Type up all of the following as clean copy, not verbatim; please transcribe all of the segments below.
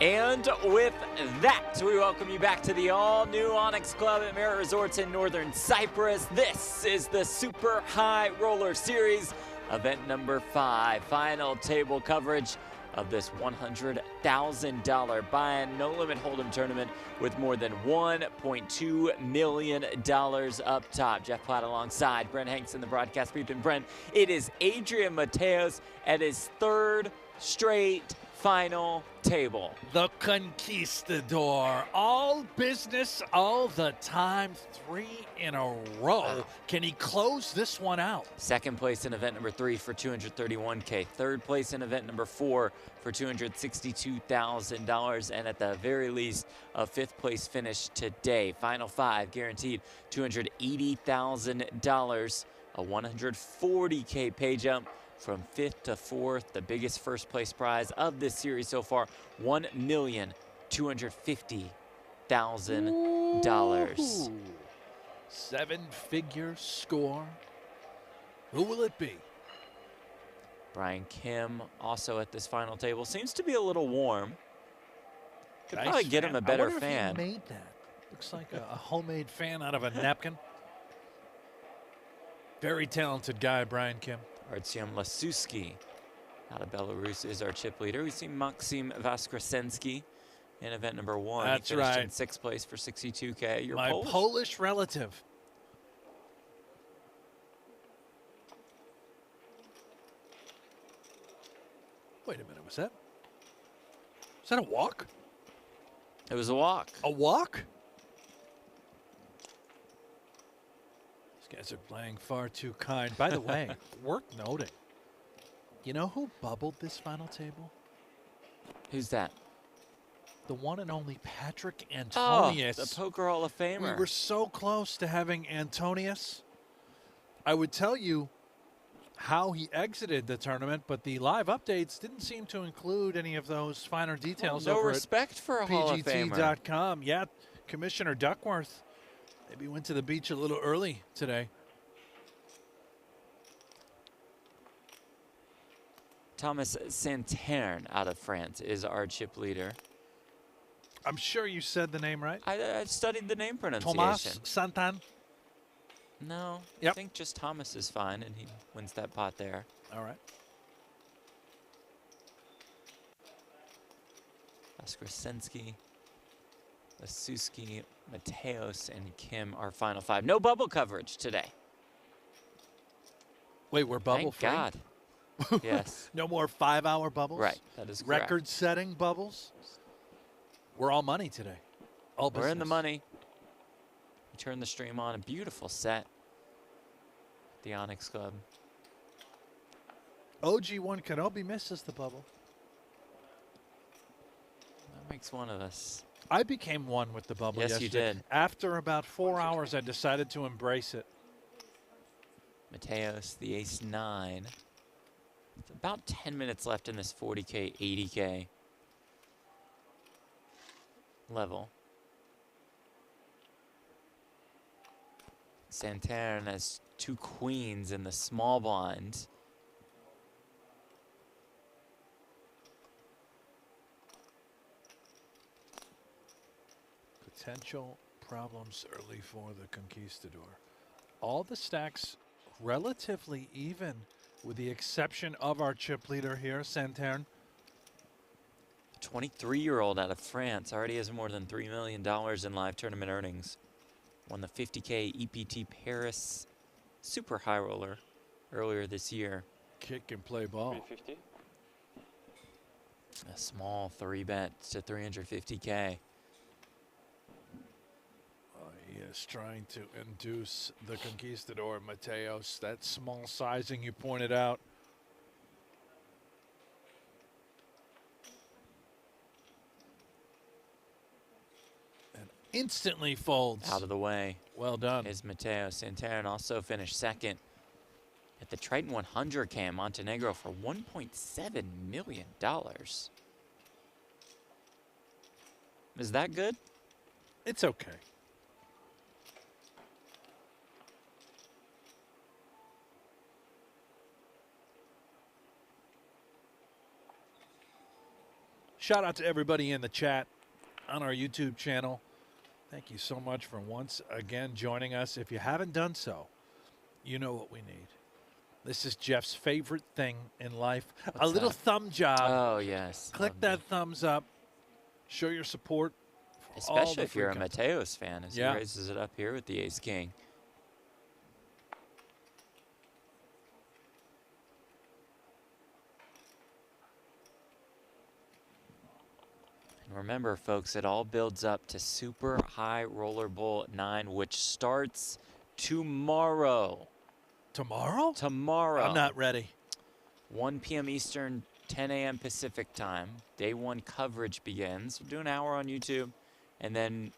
And with that, we welcome you back to the all-new Onyx Club at Marriott Resorts in Northern Cyprus. This is the Super High Roller Series, event number 5, final table coverage of this $100,000 buy-in no-limit hold'em tournament with more than $1.2 million up top. Jeff Platt alongside Brent Hanks in the broadcast booth. And Brent, it is Adrian Mateos at his third straight final table. The Conquistador, all business all the time, 3 in a row. Wow. Can he close this one out? Second place in event number 3 for $231K. Third place in event number 4 for $262,000. And at the very least, a 5th place finish today. Final 5 guaranteed $280,000, a $140K pay jump. From 5th to 4th, the biggest first place prize of this series so far, $1,250,000. 7-figure score. Who will it be? Brian Kim also at this final table. Seems to be a little warm. Could Nice probably get fan. him a better I wonder fan. If he made that. Looks like a homemade fan out of a napkin. Very talented guy, Brian Kim. Artyom Lasuski out of Belarus is our chip leader. We see Maxim Voskresensky in event number 1. That's he finished right. in 6th place for $62K. You're My Polish? Polish relative. Wait a minute, was that a walk? It was a walk. A walk? These guys are playing far too kind. By the way, worth noting, you know who bubbled this final table? Who's that? The one and only Patrick Antonius. Oh, the Poker Hall of Famer. We were so close to having Antonius. I would tell you how he exited the tournament, but the live updates didn't seem to include any of those finer details no over respect for a Hall of Famer. PGT.com. Yeah, Commissioner Duckworth maybe went to the beach a little early today. Thomas Santerne out of France is our chip leader. I'm sure you said the name right. I studied the name pronunciation. Thomas Santan. No, Yep. I think just Thomas is fine, and he wins that pot there. All right. Voskresensky, Lasuski, Mateos, and Kim are final 5. No bubble coverage today. Wait, we're bubble Thank God. Yes. No more 5-hour bubbles? Right, that is correct. Record-setting bubbles? We're all money today. All business. We're in the money. We turn the stream on. A beautiful set. The Onyx Club. OG1 Kenobi misses the bubble. That makes one of us. I became one with the bubble Yes, yesterday. you did. After about 4 hours, I decided to embrace it. Mateos, the ace-9. It's about 10 minutes left in this 40K, 80K level. Santerne has 2 queens in the small blind. Potential problems early for the Conquistador. All the stacks relatively even, with the exception of our chip leader here, Santerne. 23-year-old out of France already has more than $3 million in live tournament earnings. Won the 50K EPT Paris Super High Roller earlier this year. Kick and play ball. 350. A small 3-bet to 350K. He is trying to induce the Conquistador, Mateos. That small sizing you pointed out. And instantly folds. Out of the way. Well done. Is Mateos. Santerne also finished second at the Triton 100K in Montenegro for $1.7 million. Is that good? It's okay. Shout out to everybody in the chat on our YouTube channel. Thank you so much for once again joining us. If you haven't done so, you know what we need. This is Jeff's favorite thing in life. What's a little that? thumb job. Oh, yes. Click that thumbs up. Show your support. Especially if you're a Mateos fan, as he raises it up here with the ace-king. And remember, folks, it all builds up to Super High Roller Bowl 9, which starts tomorrow. Tomorrow? Tomorrow. I'm not ready. 1 p.m. Eastern, 10 a.m. Pacific time. Day 1 coverage begins. We'll do an hour on YouTube, and then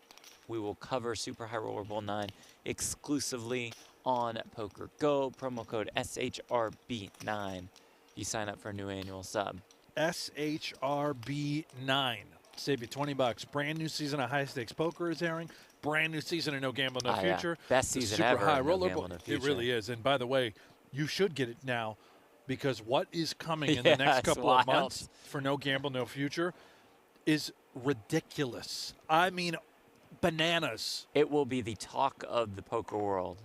we will cover Super High Roller Bowl 9 exclusively on pokergo. Promo code SHRB9. You sign up for a new annual sub. SHRB9. Save you $20. Brand new season of High Stakes Poker is airing. Brand new season of No Gamble, No Future. Yeah. Best season Super ever. High Roller No Bowl. Gamble, No Future. It really is. And by the way, you should get it now, because what is coming in the next couple of months for No Gamble, No Future is ridiculous. I mean, bananas. It will be the talk of the poker world.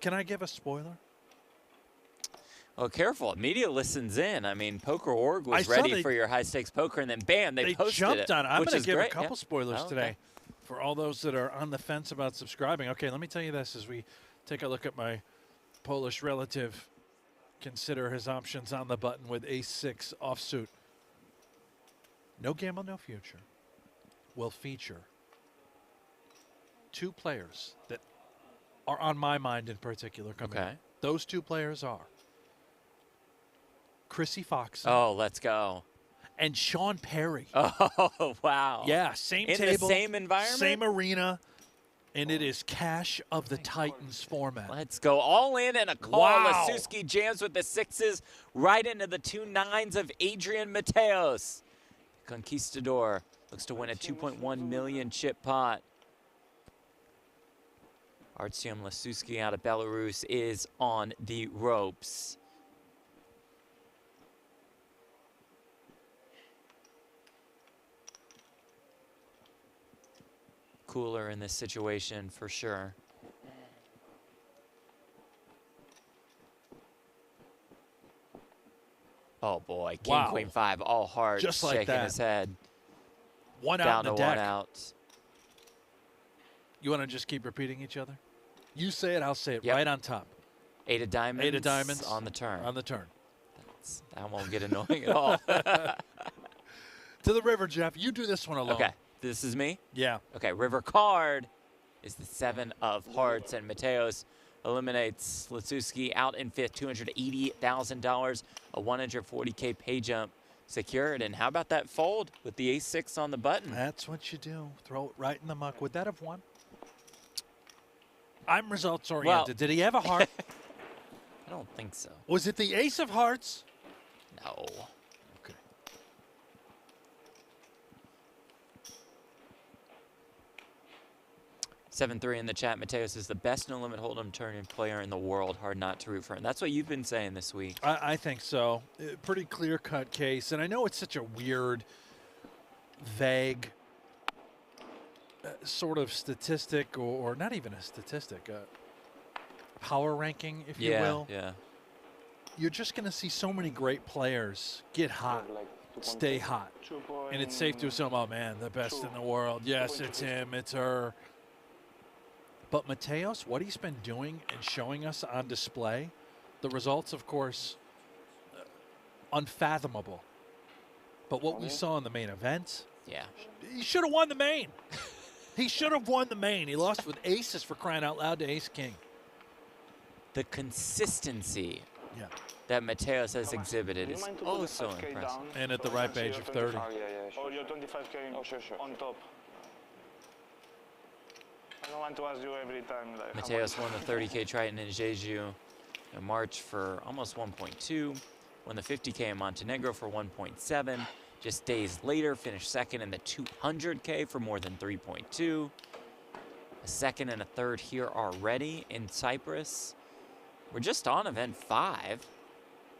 Can I give a spoiler? Well, careful. Media listens in. I mean, Poker.org was ready for your high-stakes poker, and then, bam, they posted jumped it, on it. I'm going to give great. a couple spoilers today for all those that are on the fence about subscribing. Okay, let me tell you this as we take a look at my Polish relative. Consider his options on the button with ace-6 offsuit. No Gamble, No Future will feature 2 players that are on my mind in particular coming in. Those 2 players are Chrissy Fox. Oh, let's go. And Sean Perry. Oh, wow. Yeah, same in table. In the same environment? Same arena. And it is Cash of the Titans format. Let's go. All in and a call. Wow. Lasuski jams with the 6s right into the 2 9s of Adrian Mateos. Conquistador looks to win a 2.1 million chip pot. Artyom Lasuski out of Belarus is on the ropes. Cooler in this situation for sure. Oh boy, King, Queen 5, all hard, just like shaking that. his head. One down out in the to deck. one out. You want to just keep repeating each other? You say it, I'll say it right on top. 8 of diamonds. 8 of diamonds on the turn. On the turn. That won't get annoying at all. To the river, Jeff. You do this one alone. Okay, this is me? Yeah. Okay, river card is the 7 of hearts, and Mateos eliminates Lasuski out in 5th, $280,000, a 140K pay jump secured. And how about that fold with the ace-6 on the button? That's what you do. Throw it right in the muck. Would that have won? I'm results-oriented. Well, did he have a heart? I don't think so. Was it the ace of hearts? No. Okay. $7-3 in the chat. Mateos is the best no-limit hold'em tournament player in the world. Hard not to root for him. That's what you've been saying this week. I think so. Pretty clear-cut case. And I know it's such a weird, vague sort of statistic, or not even a statistic, power ranking, if you will. Yeah. You're just going to see so many great players get hot, stay hot. And it's safe to assume, oh, man, the best in the world. Yes, it's him, it's her. But Mateos, what he's been doing and showing us on display, the results, of course, unfathomable. But what we saw in the main event, he should have won the main. He should have won the main. He lost with aces, for crying out loud, to ace-king. The consistency that Mateos has exhibited is oh so impressive. And at the ripe age of 30. Or your 25K on top. I don't want to ask you every time. Like, Mateos won the 30K Triton in Jeju in March for almost 1.2. Won the 50K in Montenegro for 1.7. Just days later, finished second in the 200K for more than 3.2. A second and a third here already in Cyprus. We're just on event 5.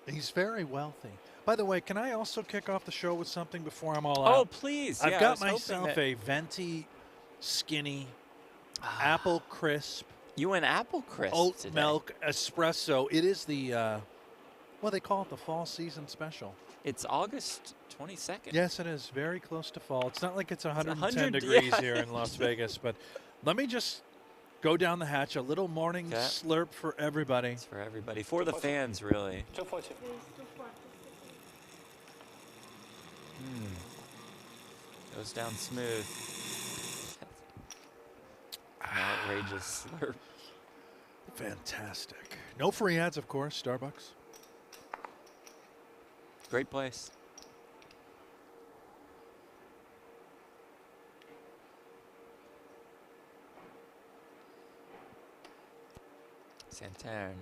He's very wealthy. By the way, can I also kick off the show with something before I'm all Oh, out? please. I've Yeah, I got was hoping myself that- a venti, skinny, apple crisp, You went apple crisp oat today. milk espresso. It is the, well, they call it the fall season special. It's August 22nd. Yes, it is. Very close to fall. It's not like it's 110 100 degrees yeah. here in Las Vegas, but let me just go down the hatch. A little morning Okay. slurp for everybody. It's for everybody. For the fans, really. 240. Goes down smooth. An outrageous slurp. Fantastic. No free ads, of course. Starbucks. Great place. Santarn,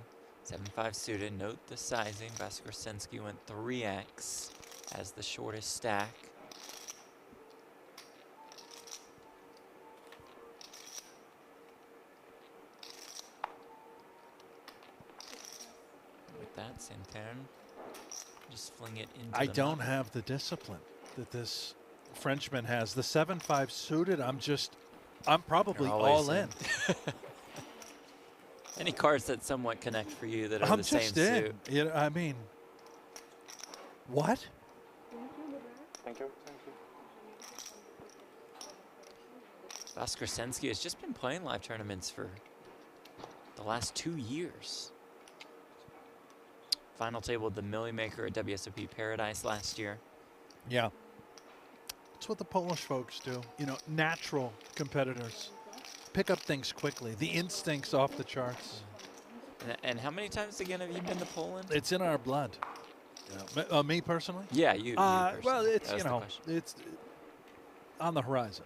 7.5 suited. Note the sizing. Vaskrasensky went 3x as the shortest stack. With that, Santarn just fling it into I the don't mouth. have the discipline that this Frenchman has. The 7.5 suited, I'm probably You're all always in. Any cards that somewhat connect for you that are I'm the same just in. suit. You know, I mean, what? Thank you. Vaskrasensky has just been playing live tournaments for the last 2 years. Final table of the Millie Maker at WSOP Paradise last year. Yeah. That's what the Polish folks do. You know, natural competitors. Pick up things quickly. The instinct's off the charts. And how many times again have you been to Poland? It's in our blood. Me personally? Yeah, you Well, personally. it's, That was you the know, question. it's on the horizon.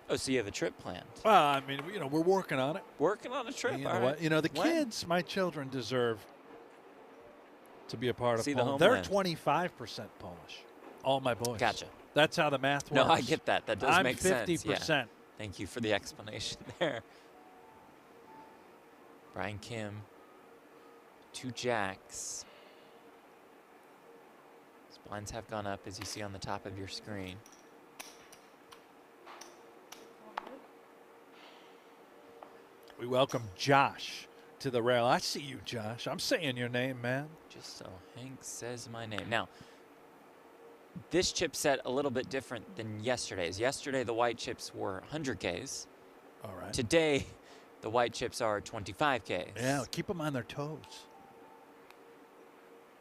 Oh, so you have a trip planned? Well, I mean, you know, we're working on it. Working on a trip, You know, all right. you know, the When? kids, my children, deserve to be a part See of the Poland. They're homeland. 25% Polish. All my boys. Gotcha. That's how the math works. No, I get that. That does I'm make 50%. sense. Yeah. Thank you for the explanation there. Brian Kim, 2 jacks. His blinds have gone up, as you see on the top of your screen. We welcome Josh to the rail. I see you, Josh. I'm saying your name, man. Just so Hank says my name. Now, this chip set a little bit different than yesterday's. Yesterday, the white chips were 100Ks. All right. Today, the white chips are 25Ks. Yeah, keep them on their toes.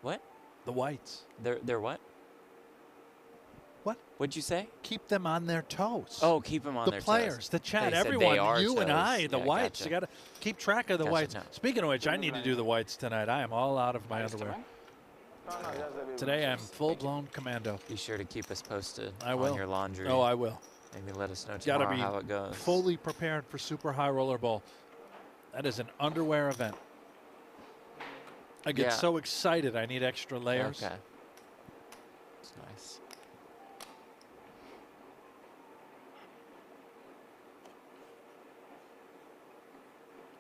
What? The whites. They're what? What? What'd you say? Keep them on their toes. Oh, keep them on the their players, toes. the chat, They said everyone, they are you and toes. I, the Yeah, whites. gotcha. You got to keep track of the Gotcha, whites. no. Speaking of which, I need to do the whites tonight. I am all out of my underwear. No, just the big Today one. I'm full-blown commando. Be sure to keep us posted I on will. your laundry. Oh, I will. Maybe let us know Gotta tomorrow be how it goes. fully prepared for Super High Roller Bowl. That is an underwear event. I get Yeah. so excited. I need extra layers. Okay. It's nice.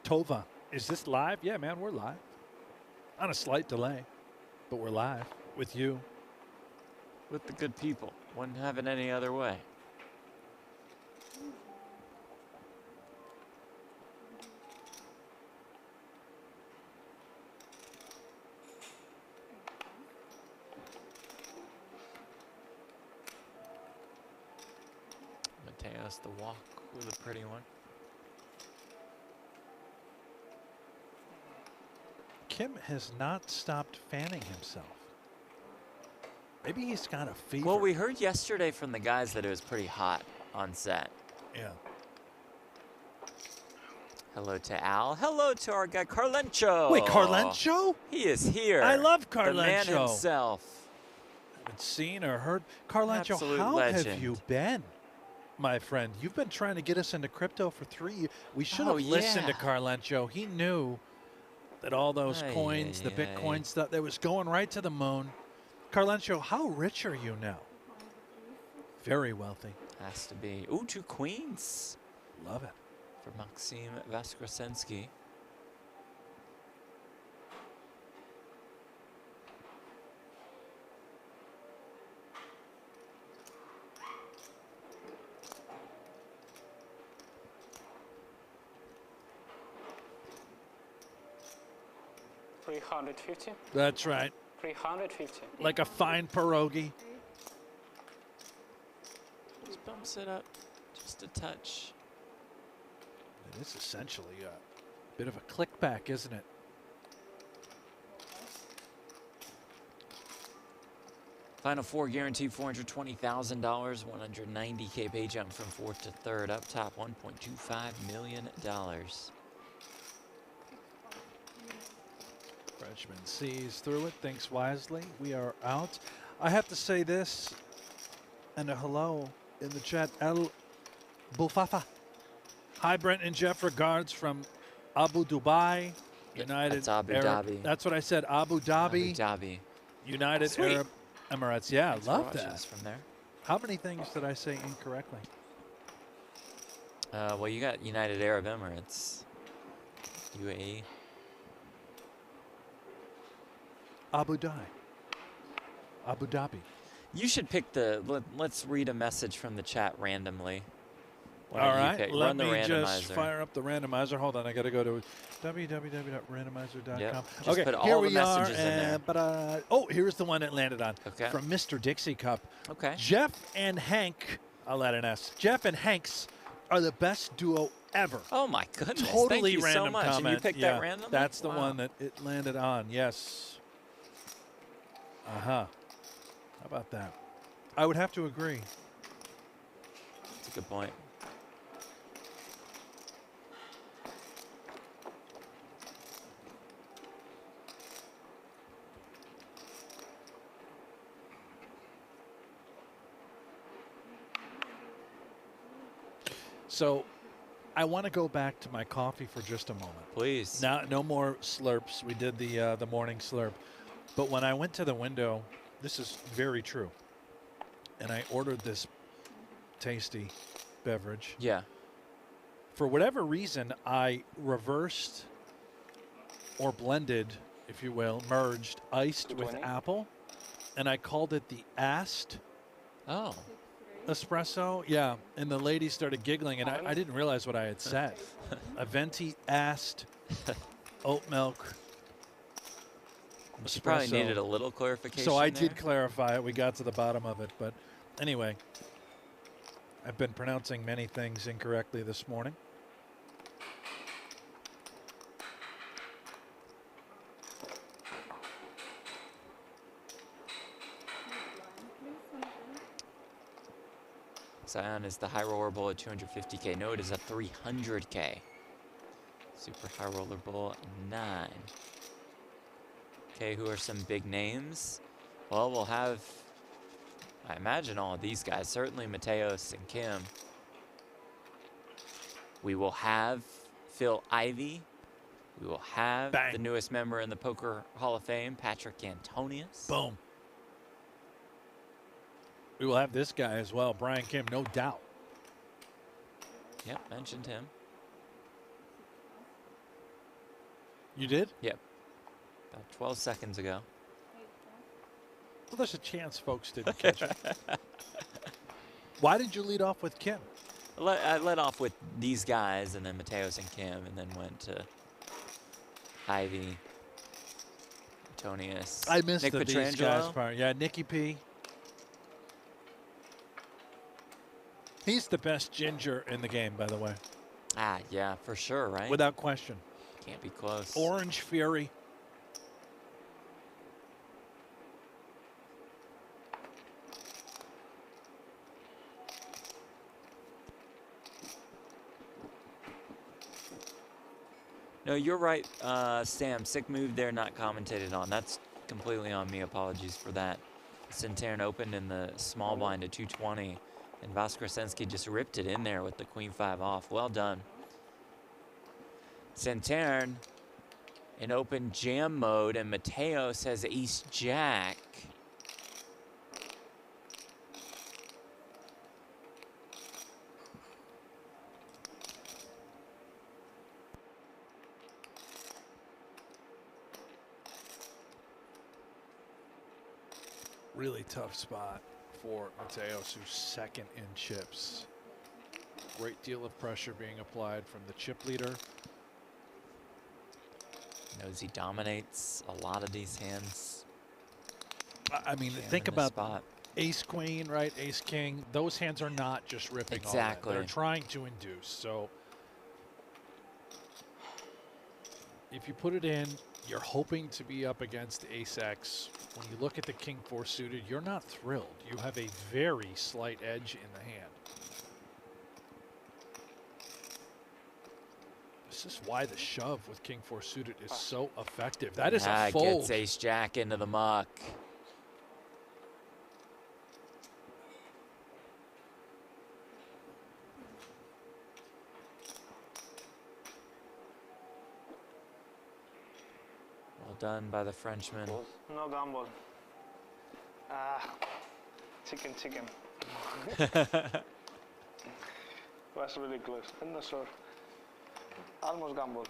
Tova, is this live? Yeah, man, we're live. On a slight delay, but we're live with you. With the good people. Wouldn't have it any other way. Mateos the walk with a pretty one. Kim has not stopped fanning himself. Maybe he's got a fever. Well, we heard yesterday from the guys that it was pretty hot on set. Yeah. Hello to Al. Hello to our guy Carlencho. Wait, Carlencho? He is here. I love The man Carlencho. himself. Haven't seen or heard. Carlencho, Absolute how have legend. you been, my friend? You've been trying to get us into crypto for 3 years. We should Oh, have listened to yeah. Carlencho. He knew that all those Ay, coins, ay, the ay. Bitcoin stuff, that was going right to the moon. Carlencho, how rich are you now? Very wealthy. Has to be. Ooh, 2 queens Love it. for Maxim Vaskrasensky. 350. That's right. 350. Like a fine pierogi. Just bumps it up just a touch. It is essentially a bit of a click back, isn't it? Final four guaranteed $420,000, 190K pay jump from fourth to third. Up top, $1.25 million. Frenchman sees through it, thinks wisely. We are out. I have to say this, and a hello in the chat. El Bufafa. Hi, Brent and Jeff. Regards from Abu Dhabi, United That's Abu Arab. Dhabi. That's what I said. Abu Dhabi. Abu Dhabi. United Sweet. Arab Emirates. Yeah, Thanks I for love watching that. us from there. How many things did I say incorrectly? Well, you got United Arab Emirates, UAE. Abu Dhabi. Abu Dhabi. You should pick the. Let's read a message from the chat randomly. Why All don't you right, pick? let Run the me just randomizer. fire up the randomizer. Hold on, I got to go to www.randomizer.com. Yep, just Okay, put all here the we are. messages in there. Oh, here's the one that landed on. Okay. From Mr. Dixie Cup. Okay. Jeff and Hank, I'll add an S. Jeff and Hanks are the best duo ever. Oh my goodness! Totally Thank you random so much. comment. And you picked Yeah, that randomly? That's the Wow. one that it landed on. Yes. How about that? I would have to agree. That's a good point. So I want to go back to my coffee for just a moment. Please. Now, no more slurps. We did the morning slurp. But when I went to the window, this is very true. And I ordered this tasty beverage. Yeah. For whatever reason, I reversed or blended, if you will, merged iced with 220? apple. And I called it the Ast Oh. espresso. Yeah. And the lady started giggling, and I didn't realize what I had said. A venti Ast oat milk. She probably espresso. needed a little clarification. So I there. did clarify it. We got to the bottom of it. But anyway, I've been pronouncing many things incorrectly this morning. Zion is the high roller bowl at 250K. No, it is a 300K. Super high roller bowl 9. Okay, who are some big names? Well, we'll have, I imagine, all of these guys. Certainly Mateos and Kim. We will have Phil Ivey. We will have Bang. the newest member in the Poker Hall of Fame, Patrick Antonius. Boom. We will have this guy as well, Brian Kim, no doubt. Yep, mentioned him. You did? Yep. About 12 seconds ago. Well, there's a chance folks didn't catch it. Why did you lead off with Kim? I led off with these guys, and then Mateos and Kim, and then went to Ivy, Antonius. I missed Nick the these guys Petrangelo. part. Yeah, Nicky P. He's the best ginger in the game, by the way, Ah, yeah, for sure, right? without question. Can't be close. Orange Fury. No, you're right, Sam. Sick move there, not commentated on. That's completely on me. Apologies for that. Centurion opened in the small blind at 220, and Voskresenski just ripped it in there with the queen 5 off. Well done. Centurion in open jam mode, and Mateos has ace jack. Really tough spot for Mateos, who's second in chips. Great deal of pressure being applied from the chip leader. Knows he dominates a lot of these hands. I mean, Jam think in this about spot. ace queen, right? Ace king. Those hands are not just ripping all Exactly. that. They're trying to induce. So if you put it in, you're hoping to be up against ace X. When you look at the king four suited, you're not thrilled. You have a very slight edge in the hand. This is why the shove with king four suited is so effective. That is a fold. Gets ace jack into the muck. Well done by the Frenchman. No gamble. Chicken. Was really close. I'm not sure. Almost gamble.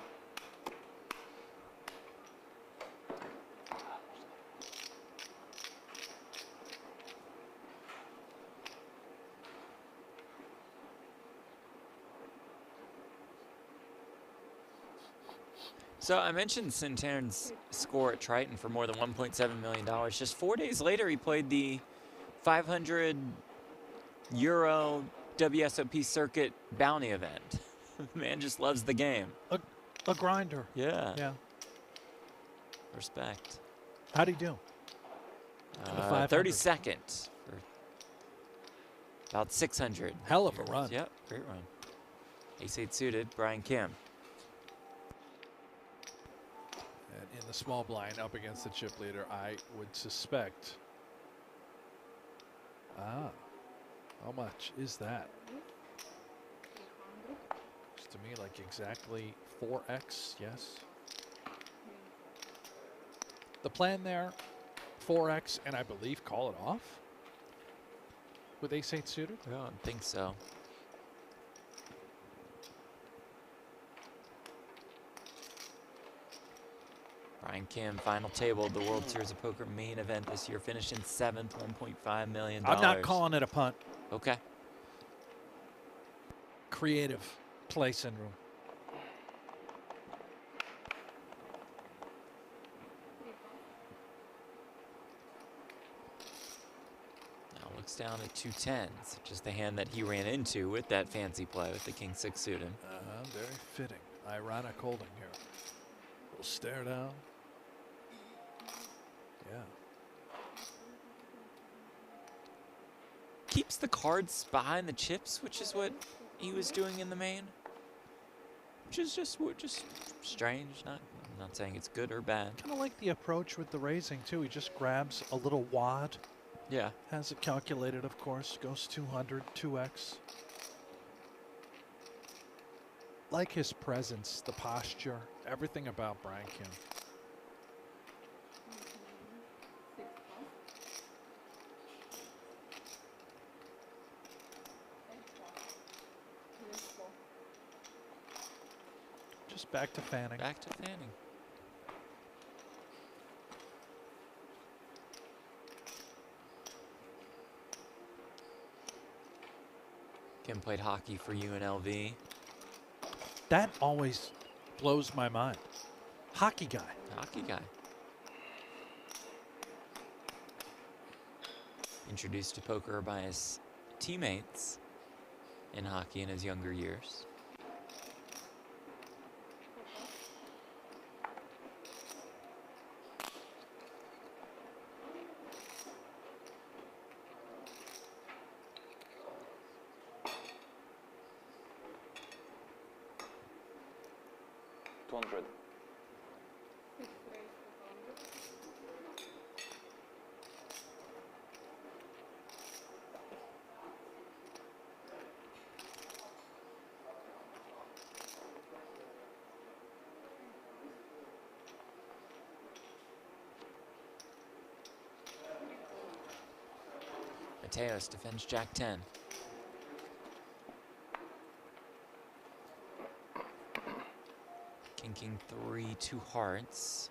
So I mentioned Sintern's score at Triton for more than $1.7 million. Just 4 days later, he played the 500 Euro WSOP circuit bounty event. The man just loves the game. A grinder. Yeah. Yeah. Respect. How'd he do? 32nd for about 600. Hell of a run. Yep, great run. Ace-8 suited, Brian Kim. And in the small blind up against the chip leader, I would suspect. How much is that? Looks to me like exactly 4x, yes. The plan there, 4x, and I believe call it off with ace-8 suited. I don't think so. Brian Kim, final table of the World Series of Poker main event this year, finished in 7th, $1.5 million. I'm not calling it a punt. Okay. Creative play syndrome. Now looks down at 2 10s, just the hand that he ran into with that fancy play with the king-6 suited. Very fitting. Ironic holding here. Little stare down. Yeah. Keeps the cards behind the chips, which is what he was doing in the main. Which is just strange. I'm not saying it's good or bad. Kind of like the approach with the raising too. He just grabs a little wad. Yeah. Has it calculated, of course. Goes 200, 2x. Like his presence, the posture, everything about Brian Kim. Just back to fanning. Back to fanning. Kim played hockey for UNLV. That always blows my mind. Hockey guy. Hockey guy. Introduced to poker by his teammates in hockey in his younger years. Mateos defends Jack 10. King 3, 2 hearts.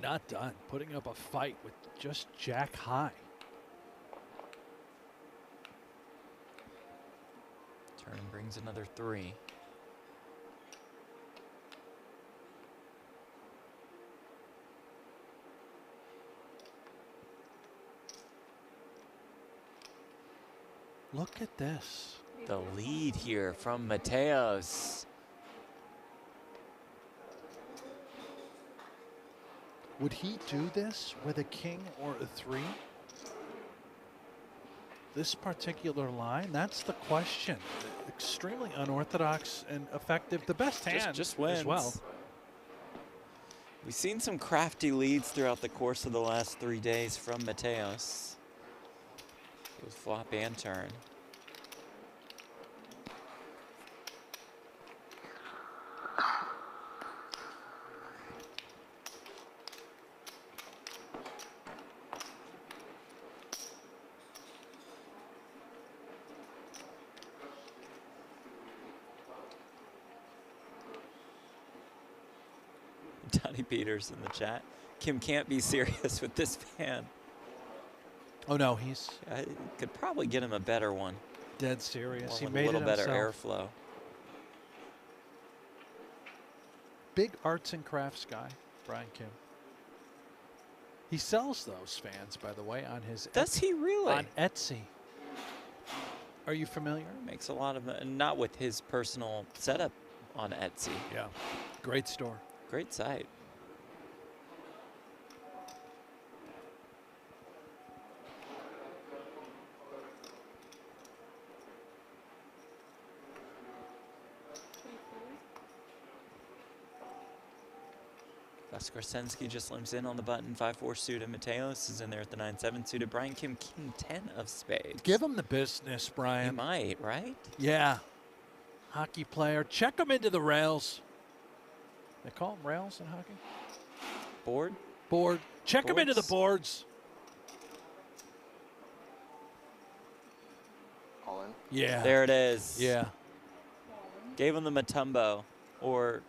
not done. Putting up a fight with just jack high. Turn brings another 3. Look at this. The lead here from Mateos. Would he do this with a king or a 3? This particular line, that's the question. Extremely unorthodox and effective. The best hand Just wins. as well. We've seen some crafty leads throughout the course of the last 3 days from Mateos. With flop and turn. Donnie Peters in the chat. Kim can't be serious with this fan. Oh no, he's I could probably get him a better one. dead serious. One He with made a little it better himself. airflow. Big arts and crafts guy, Brian Kim. He sells those fans, by the way, on his Does he really? on Etsy. Are you familiar? Makes a lot of, not with his personal setup on Etsy. Yeah. Great store. Great site. Vaskrasensky just limps in on the button. 5-4 suited. Mateos is in there at the 9-7 suited. Brian Kim, king 10 of spades. Give him the business, He Brian. might, right? Yeah. Hockey player. Check him into the rails. They call them rails in hockey? Board? Board. Check him into the Boards. boards. All in. Yeah. There it is. Yeah. Gave him the Matumbo, or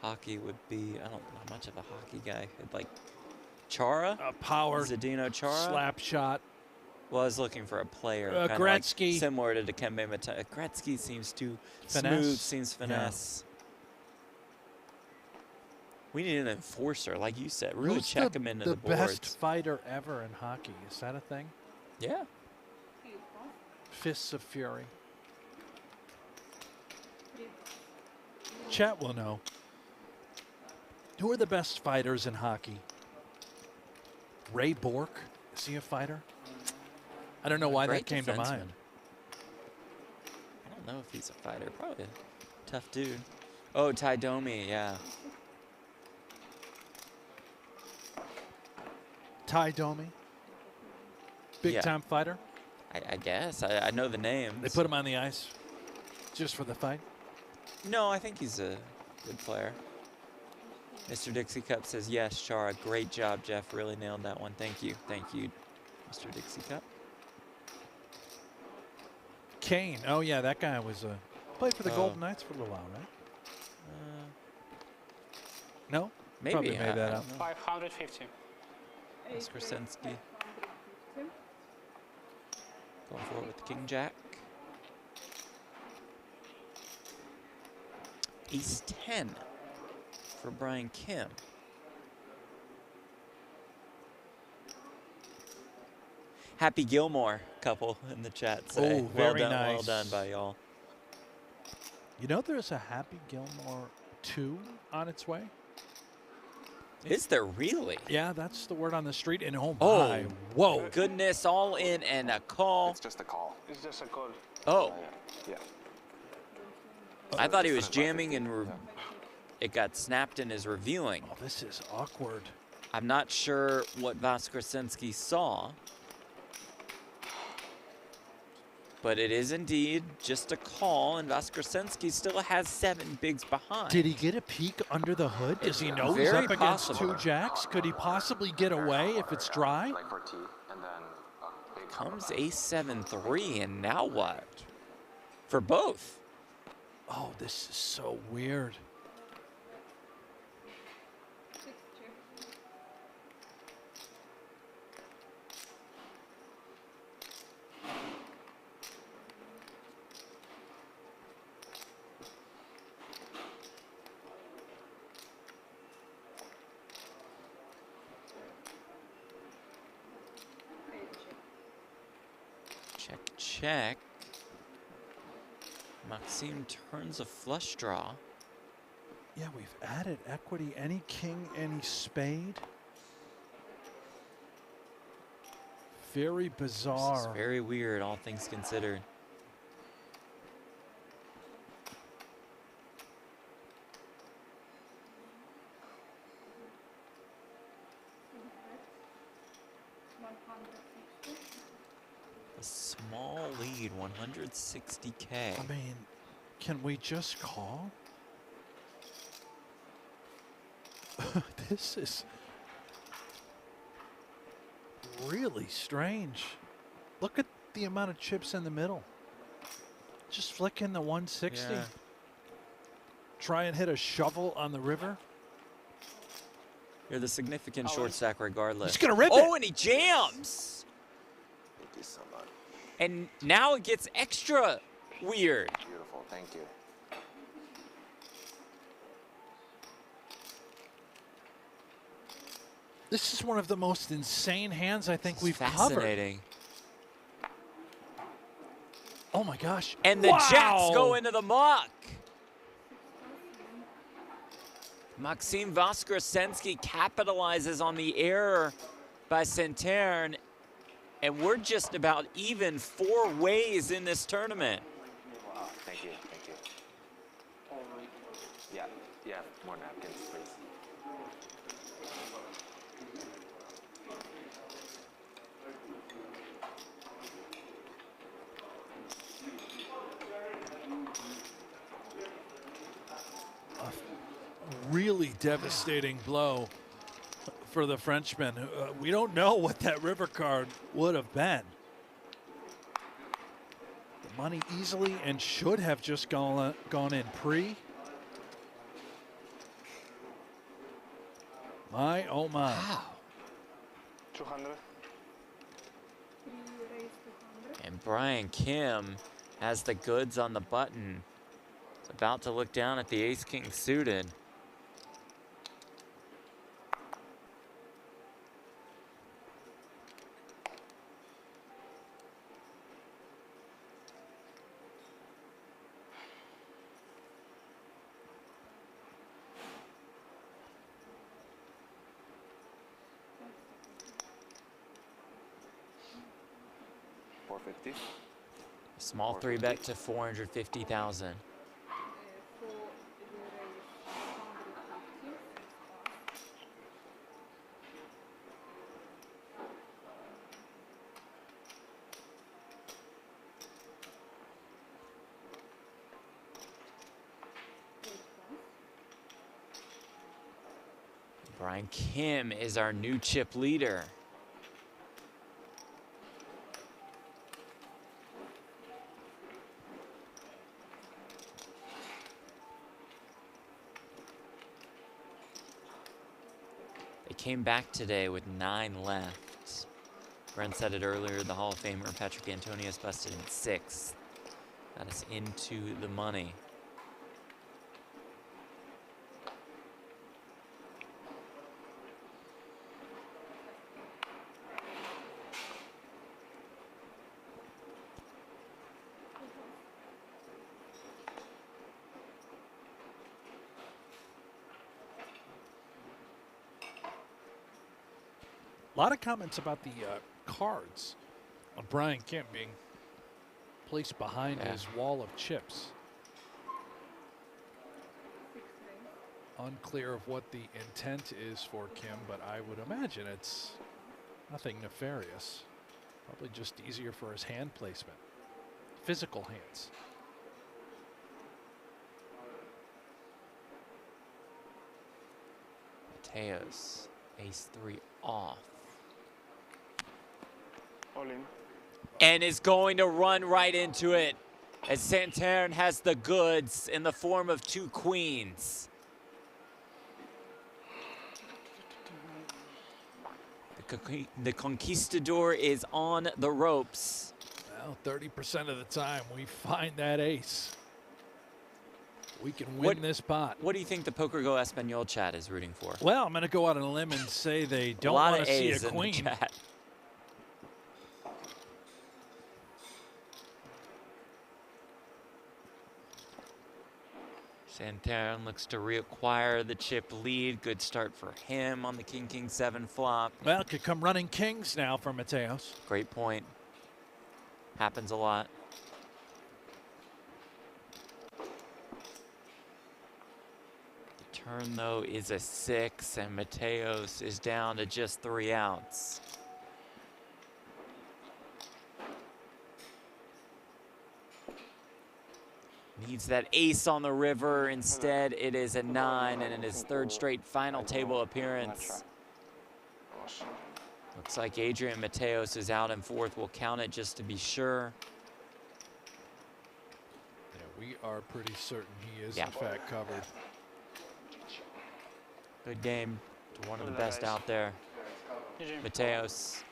hockey would be, I don't know much of a hockey guy. Like Chara? Power. Zdeno Chara? Slap shot. Well, I was looking for a player. kinda Gretzky. Like similar to Dikembe Mutombo. Gretzky seems too Finesse. smooth, seems finesse. We need an enforcer, like you said. Really Who's check him into the the best boards. fighter ever in hockey? Is that a thing? Yeah. Fists of Fury. Chat will know. Who are the best fighters in hockey? Ray Bork. Is he a fighter? I don't know why that Great came to defenseman. mind. I don't know if he's a fighter. Probably a tough dude. Oh, Ty Domi, yeah. Ty Domi. Big Yeah. time fighter. I guess. I know the names. They put him on the ice just for the fight. No, I think he's a good player. Mr. Dixie Cup says, yes, Chara, great job, Jeff. Really nailed that one. Thank you. Thank you, Mr. Dixie Cup. Kane. Oh, yeah, that guy was played for the Oh. Golden Knights for a little while, right? No? Maybe. Probably made that I up. don't know. 550. That's Krasinski. Going for it with the King Jack. Ace 10 for Brian Kim. Happy Gilmore couple in the chat say. Oh, Well very done, well nice. done by y'all. You know there's a Happy Gilmore 2 on its way? Is there really? Yeah, that's the word on the street. And oh, Oh. my. Whoa. Goodness, all in and a call. It's just a call. It's just a call. Oh, Yeah. I thought he was jamming and it got snapped in his reviewing. Oh, this is awkward. I'm not sure what Vaskrasensky saw, but it is indeed just a call, and Vaskrasensky still has 7 bigs behind. Did he get a peek under the hood? Does he know he's Very up against possible. 2 jacks? Could he possibly get away if it's dry? Like for T, and then a big Comes ace 7-3, and now what? For both. Oh, this is so weird. check. Maxime turns a flush draw. Yeah, we've added equity. Any king, any spade. Very bizarre. This is very weird, all things considered. A small lead, 160K. I mean, can we just call? This is really strange. Look at the amount of chips in the middle. Just flick in the 160. Yeah. Try and hit a shovel on the river. You're the significant short stack regardless. He's gonna rip it. Oh, and he jams. Thank you so much. And now it gets extra weird. Beautiful. Thank you. This is one of the most insane hands I think we've covered. Fascinating. Oh my gosh. And the jacks go into the muck. Maxime Voskresensky capitalizes on the error by Centerne, and we're just about even 4 ways in this tournament. Wow. Thank you. Thank you. Yeah. Yeah. More napkins, please. Really devastating blow for the Frenchman. We don't know what that river card would have been. The money easily and should have just gone in pre. My, oh my. Wow. 200. And Brian Kim has the goods on the button. He's about to look down at the ace-king suited. Small 3-bet to 450,000. Brian Kim is our new chip leader. Came back today with 9 left. Brent said it earlier, the Hall of Famer Patrick Antonius busted in 6. Got us into the money. A lot of comments about the cards on Brian Kim being placed behind his wall of chips. Unclear of what the intent is for Kim, but I would imagine it's nothing nefarious. Probably just easier for his hand placement. Physical hands. Mateos, ace-3 off. All in. And is going to run right into it as Centerne has the goods in the form of 2 queens. The Conquistador is on the ropes. Well, 30% of the time we find that ace. We can win this pot. What do you think the PokerGo Espanol chat is rooting for? Well, I'm going to go out on a limb and say they don't a lot want of to see A's a queen. in the chat. Santarin looks to reacquire the chip lead. Good start for him on the King-King-7 flop. Well, could come running kings now for Mateos. Great point. Happens a lot. The turn, though, is a 6, and Mateos is down to just 3 outs. Needs that ace on the river. Instead, it is a 9, and in his 3rd straight final table appearance. Looks like Adrian Mateos is out in 4th. We'll count it just to be sure. Yeah, we are pretty certain he is, in fact, covered. Good game to one of the best out there. Mateos,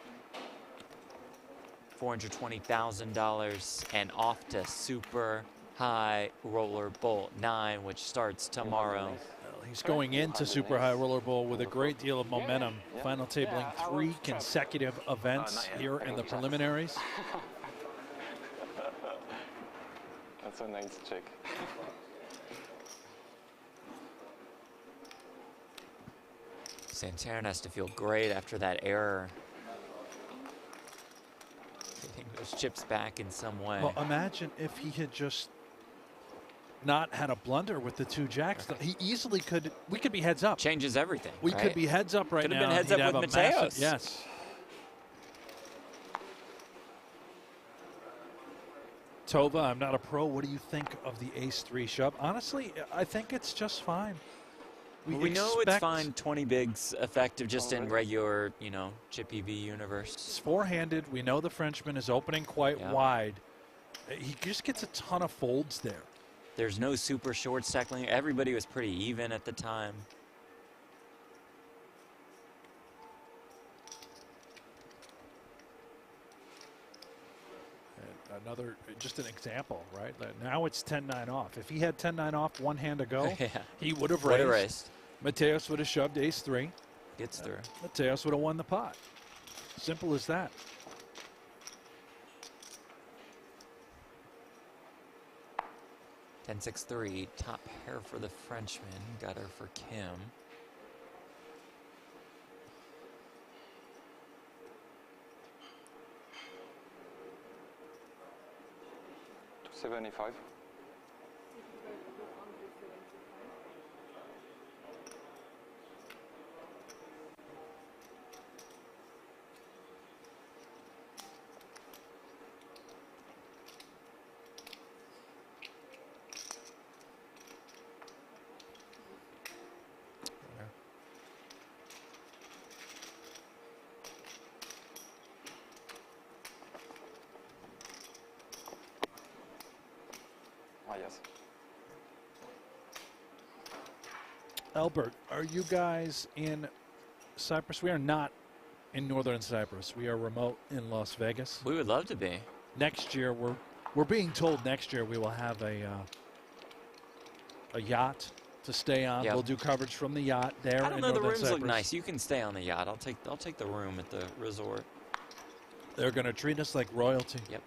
$420,000, and off to super high roller bowl 9, which starts tomorrow. Well, he's going into super high roller bowl with a great deal of momentum. Final tabling 3 consecutive events here in the preliminaries. That's a nice check. Santarin has to feel great after that error. Getting those chips back in some way. Well, imagine if he had just not had a blunder with the 2 jacks. He easily could. We could be heads up. Changes everything. We could be heads up right now. Could have been heads up with Mateos. Yes. Tova, I'm not a pro. What do you think of the ace-3 shove? Honestly, I think it's just fine. We know it's fine. 20 bigs effective just in regular, you know, chip EV universe. It's 4-handed. We know the Frenchman is opening quite wide. He just gets a ton of folds there. There's no super short stackling. Everybody was pretty even at the time. And another, just an example, right? Now it's 10-9 off. If he had 10-9 off, 1 hand to go, he would have raised. Mateos would have shoved ace-3. Gets through. Mateos would have won the pot. Simple as that. Ten 6-3, top pair for the Frenchman, gutter for Kim. $75. Yes. Albert, are you guys in Cyprus? We are not in northern Cyprus. We are remote in Las Vegas. We would love to be. Next year, we're being told next year we will have a yacht to stay on. We'll do coverage from the yacht there. I don't know. The rooms Cyprus. look nice. You can stay on the yacht. I'll take the room at the resort. They're going to treat us like royalty. Yep.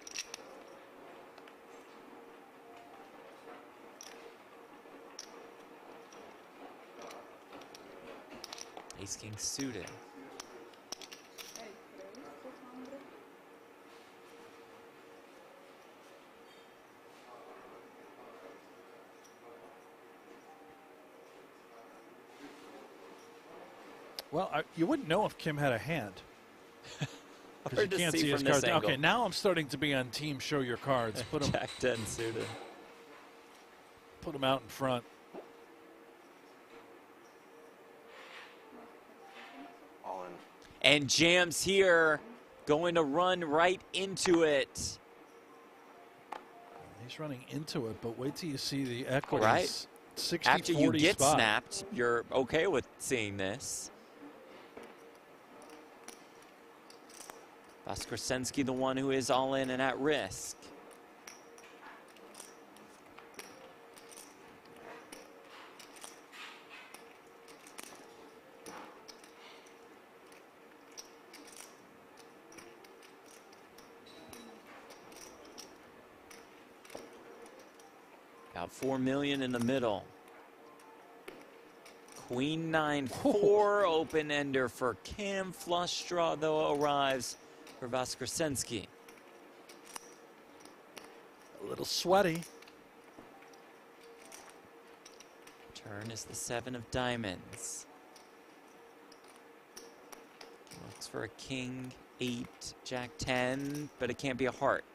Ace King suited. Well, you wouldn't know if Kim had a hand. Because you can't see his from this cards. angle. Okay, now I'm starting to be on team show your cards. Put them, Jack 10 suited. put them out in front. All in. And jams here, going to run right into it. He's running into it, but wait till you see the equities. Right. 60-40 After you get spot. snapped, you're okay with seeing this. Voskresensky, the one who is all in and at risk. About $4 million in the middle. Queen 9-4, open ender for Kim. Flush draw, though, arrives for Voskresensky. A little sweaty. Turn is the 7 of diamonds. Looks for a king, 8, jack 10, but it can't be a heart.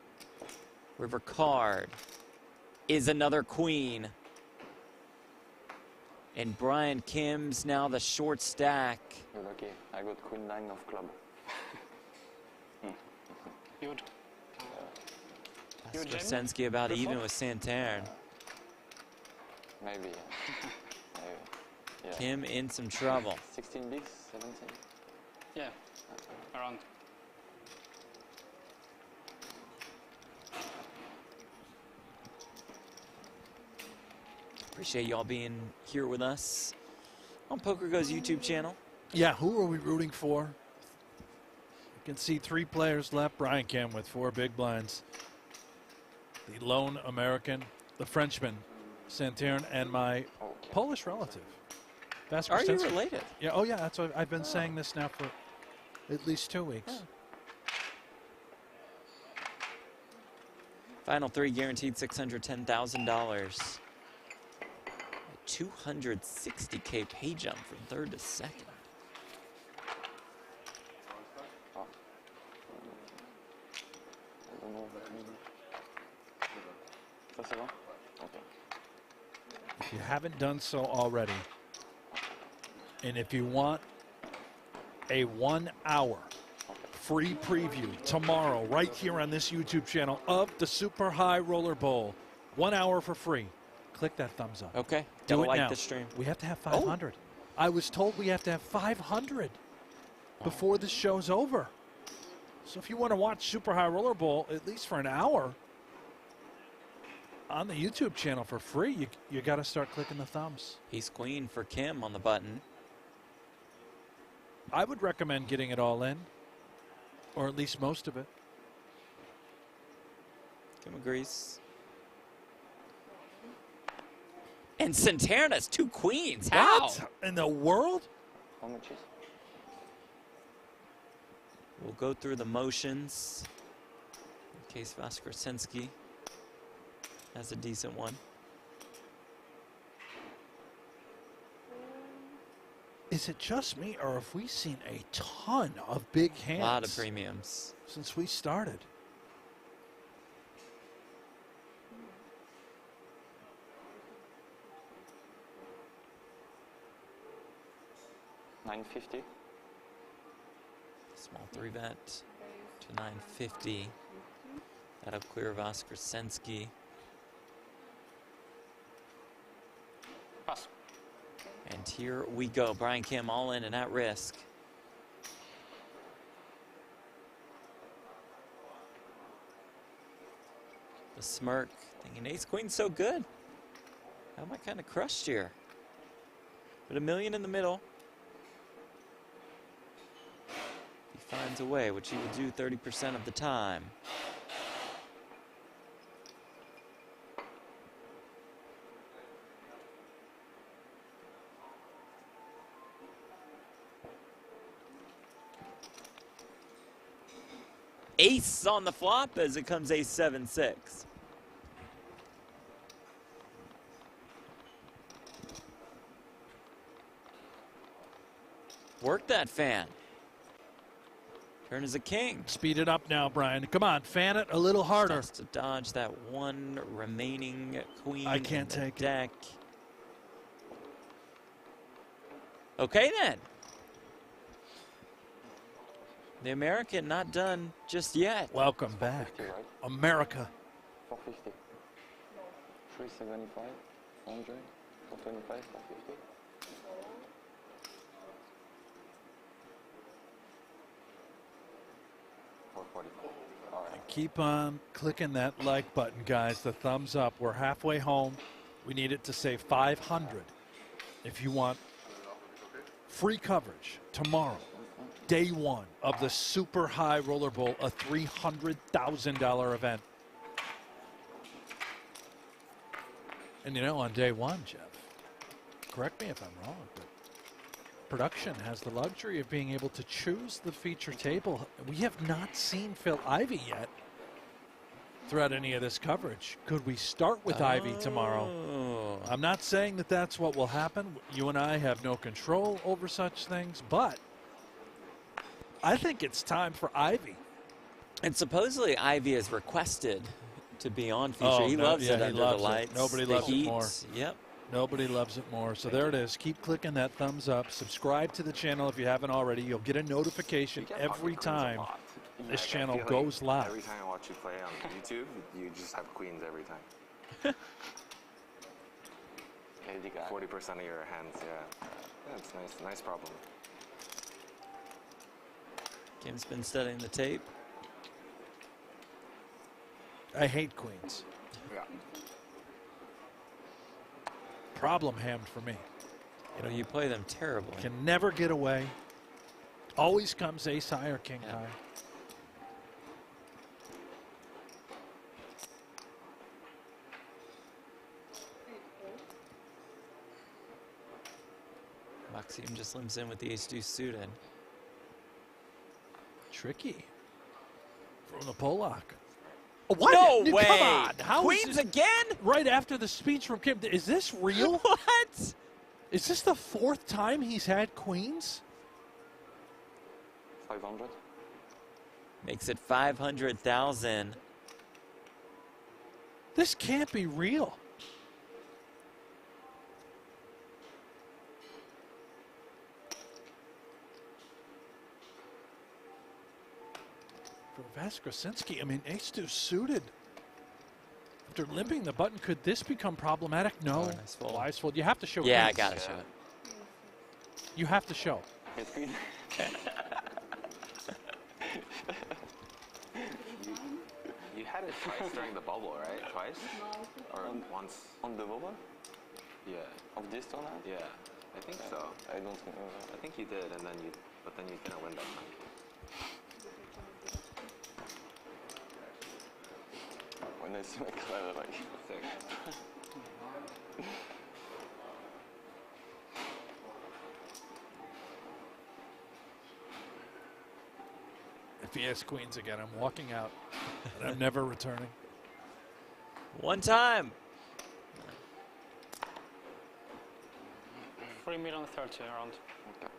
River card is another queen. And Brian Kim's now the short stack. You're lucky. I got queen 9 of club. Good. Voskresensky about even with Santerre. Maybe. Maybe. Yeah. Kim in some trouble. 16 bigs, 17. Yeah, around. Appreciate y'all being here with us on pokergo's YouTube channel. Yeah, who are we rooting for? You can see 3 players left. Brian Kim with 4 big blinds. The lone American, the Frenchman, Santerre, and my Polish relative. Are you related? Yeah, oh yeah, that's what I've been saying this now for at least 2 weeks. Oh. Final 3 guaranteed $610,000. 260K pay jump from 3rd to 2nd. If you haven't done so already, and if you want a 1-hour free preview tomorrow right here on this YouTube channel of the Super High Roller Bowl, 1 hour for free, click that thumbs up. Okay, Do it like now. the stream. We have to have 500. I was told we have to have 500 before the show's over. So if you want to watch Super High Roller Bowl, at least for an hour, on the YouTube channel for free, you got to start clicking the thumbs. He's queen for Kim on the button. I would recommend getting it all in, or at least most of it. Kim agrees. And Santerre has 2 queens. How? What in the world? How much is? We'll go through the motions in case Voskresensky has a decent one. Is it just me, or have we seen a ton of big hands? A lot of premiums. Since we started. $950. Small 3-bet to 950. That'll clear Voskresensky. Pass. And here we go. Brian Kim all in and at risk. The smirk, thinking ace queen's so good. How am I kind of crushed here? But $1 million in the middle. He finds a way, which he will do 30% of the time. Ace on the flop as it comes ace 7-6. Work that fan. Turn is a king. Speed it up now, Brian. Come on, fan it a little harder. Just to dodge that one remaining queen I can't in the take it. deck. Okay then. The American not done just yet. Welcome back, Right? America. 450. 375. 100. 425. 450. All right. Keep on clicking that like button, guys. The thumbs up. We're halfway home. We need it to say 500 if you want free coverage tomorrow, day 1 of the Super High Roller Bowl, a $300,000 event. And you know, on day 1, Jeff, correct me if I'm wrong, but production has the luxury of being able to choose the feature table. We have not seen Phil Ivey yet throughout any of this coverage. Could we start with Ivey tomorrow? I'm not saying that that's what will happen. You and I have no control over such things, but I think it's time for Ivey. And supposedly Ivey has requested to be on feature. He loves it under the lights. Nobody the loves heat. it more. Yep. Nobody loves it more. So there it is. Keep clicking that thumbs up. Subscribe to the channel if you haven't already. You'll get a notification every time this channel goes live. Every time I watch you play on YouTube, you just have queens every time. 40% of your hands, yeah. That's nice. Nice problem. Kim's been studying the tape. I hate queens. Yeah. Problem hammed for me. You know, you play them terribly. Can never get away. Always comes ace high or king high. Maxime just limps in with the ace-deuce suited. Tricky. From the Polak. What? No way! Come on. How Queens again? Right after the speech from Kim. Is this real? What? Is this the 4th time he's had queens? 500. Makes it 500,000. This can't be real. For Vaskrasinski, I mean, ace-deuce suited. After limping the button, could this become problematic? No. Oh, nice fold. Wise fold. You have to show Yeah, I queens. gotta show it. You have to show. Yes, queen. You had it twice during the bubble, right? Twice? Or once? On the bubble Yeah. of this tournament? Yeah. I think so. I don't remember. I think you did, and then but then you didn't win that time. When I see my card, I'm like, Sick. If he has queens again, I'm walking out. And I'm never returning. One time. 3 million 30 around. okay.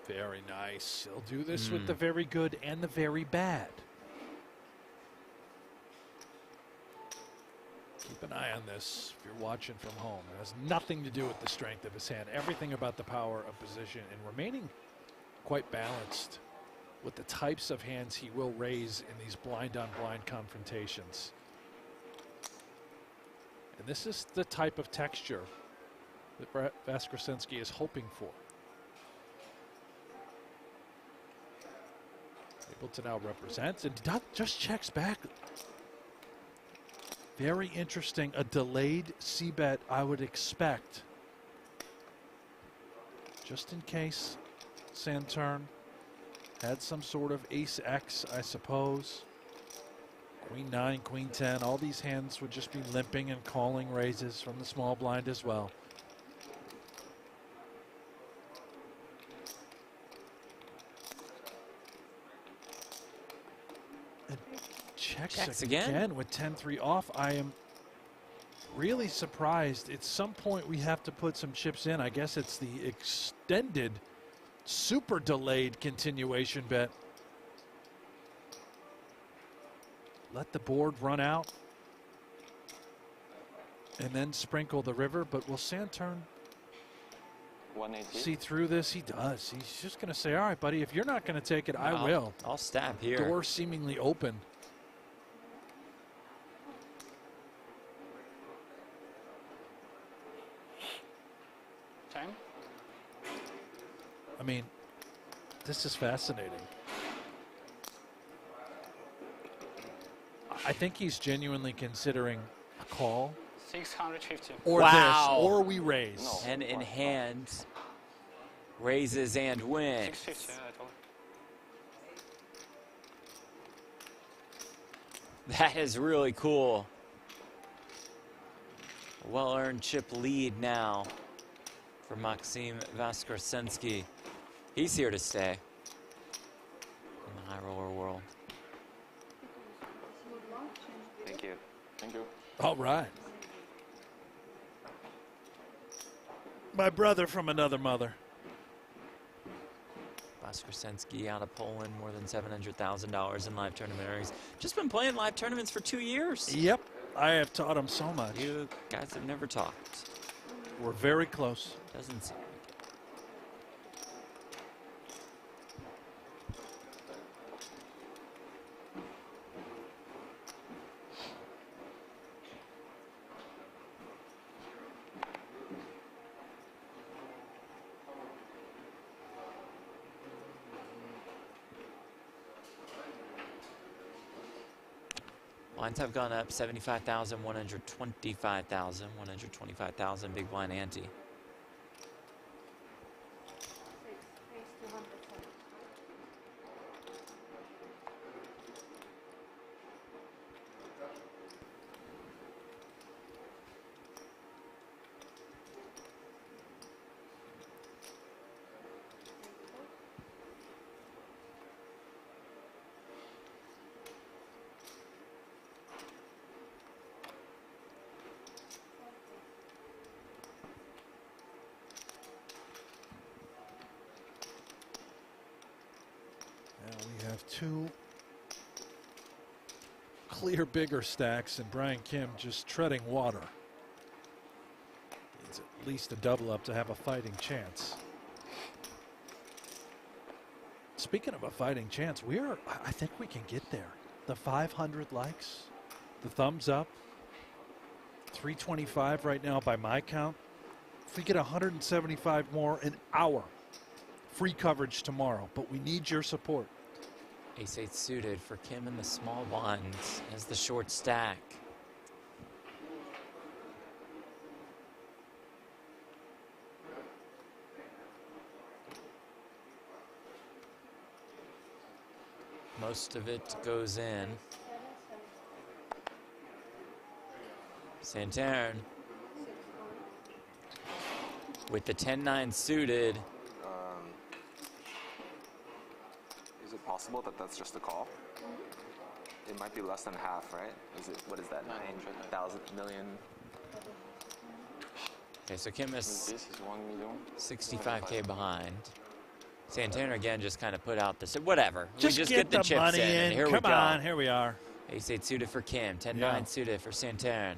Very nice. He'll do this with the very good and the very bad. Keep an eye on this if you're watching from home. It has nothing to do with the strength of his hand. Everything about the power of position and remaining quite balanced with the types of hands he will raise in these blind-on-blind confrontations. And this is the type of texture that Vaskrasinski is hoping for. Able to now represent, and just checks back. Very interesting. A delayed c-bet, I would expect. Just in case Santurn had some sort of ace-x, I suppose. Queen 9, Queen 10, all these hands would just be limping and calling raises from the small blind as well. Checks again with 10-3 off. I am really surprised. At some point we have to put some chips in. I guess it's the extended, super delayed continuation bet. Let the board run out and then sprinkle the river. But will Santurn 180. see through this? He does. He's just going to say, all right, buddy, if you're not going to take it, I will. I'll stab here. Door seemingly open. Time? I mean, This is fascinating. I think he's genuinely considering a call. 650. Or Wow. this, or we raise. No. Pen in hand, raises and wins. 650, yeah, I told you. That is really cool. A well-earned chip lead now for Maxim Vaskrasensky. He's here to stay in the high roller world. Thank you. Thank you. All right. My brother from another mother. Vaskrasensky out of Poland, more than $700,000 in live tournament earnings. Just been playing live tournaments for 2 years. Yep. I have taught him so much. You guys have never talked. We're very close. Doesn't seem like it. Lines have gone up 75,000, 125,000, 125,000 big blind ante. Now we have two clear bigger stacks and Brian Kim just treading water. Needs at least a double up to have a fighting chance. Speaking of a fighting chance, I think we can get there. The 500 likes, the thumbs up, 325 right now by my count. If we get 175 more an hour, free coverage tomorrow, but we need your support. Ace-8 suited for Kim in the small blinds as the short stack. Most of it goes in. Santarn with the 10-9 suited. Is it possible that that's just a call? It might be less than half, right? Is it? What is that? 9,000 million. Okay, so Kim is This is 1 million. 65K behind. Santana again just kind of put out this. Whatever. Just we just get get the chips money in. And here Come we go. on, here we are. Ace-8 suited for Kim. 10-9 Yeah. suited for Santarn.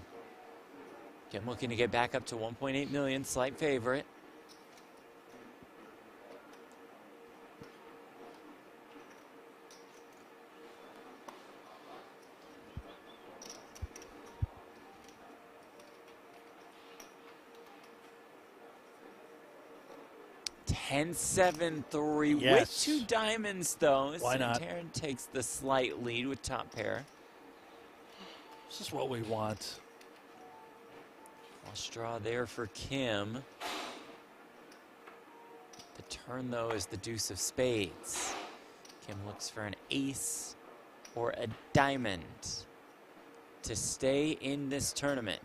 Kim looking to get back up to 1.8 million. Slight favorite. $10-7-3 Yes. with 2 diamonds though. Why not? Santarn takes the slight lead with top pair. This is what we want. Flush draw there for Kim. The turn though is the deuce of spades. Kim looks for an ace or a diamond to stay in this tournament.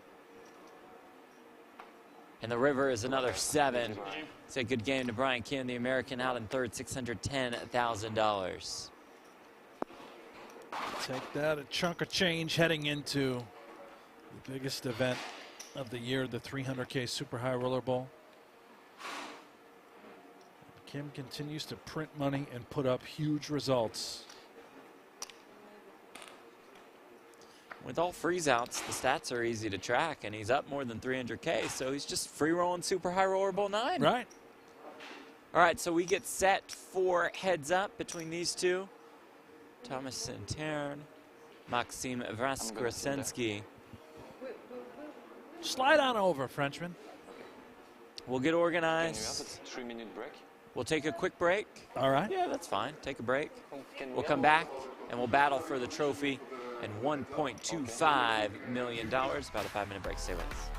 And the river is another 7. It's a good game to Brian Kim, the American, out in third, $610,000. Take that, a chunk of change heading into the biggest event of the year, the 300K Super High Roller Bowl. Kim continues to print money and put up huge results. With all freeze outs, the stats are easy to track, and he's up more than 300K, so he's just free rolling Super High Roller Bowl 9. Right. All right, so we get set for heads up between these two. Thomas Santarn, Maxim Vaskrasensky. Slide on over, Frenchman. We'll get Can you have organized. a 3-minute break? We'll take a quick break. All right. Yeah, that's fine. Take a break. Can We'll we come go? back and we'll battle for the trophy and $1.25 million. About a 5-minute break. Stay with us.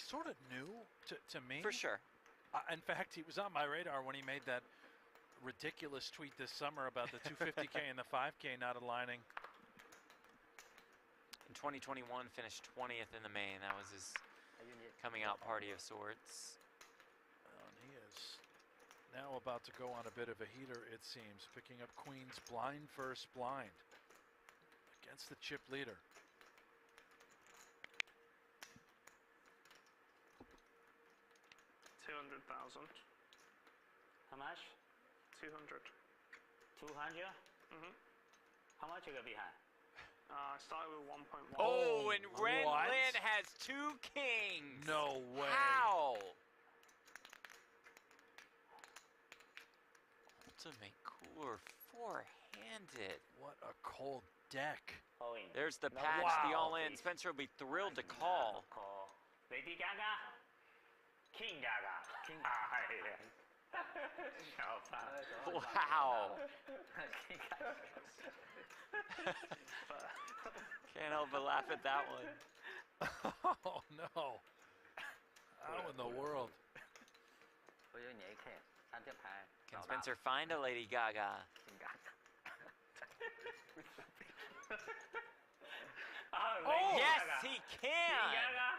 Sort of new to me. For sure. In fact, he was on my radar when he made that ridiculous tweet this summer about the 250K and the 5K not aligning. In 2021, finished 20th in the main. That was his coming out party of sorts. And he is now about to go on a bit of a heater, it seems. Picking up queens blind first blind against the chip leader. $200,000. How much? 200. 200? Mhm. How much you got behind? I started with 1.1. Oh, and Ren what? Lin has 2 kings. No way. How? Ultimate cooler 4-handed. What a cold deck. All in. There's the No, patch, wow. the all-in. Spencer will be thrilled to call. Call. Lady Gaga? King Gaga. King Gaga. Wow. Can't help but laugh at that one. Oh no. How in the world? Can Spencer find a Lady Gaga? Oh, Yes, Gaga. he Lady can. Gaga.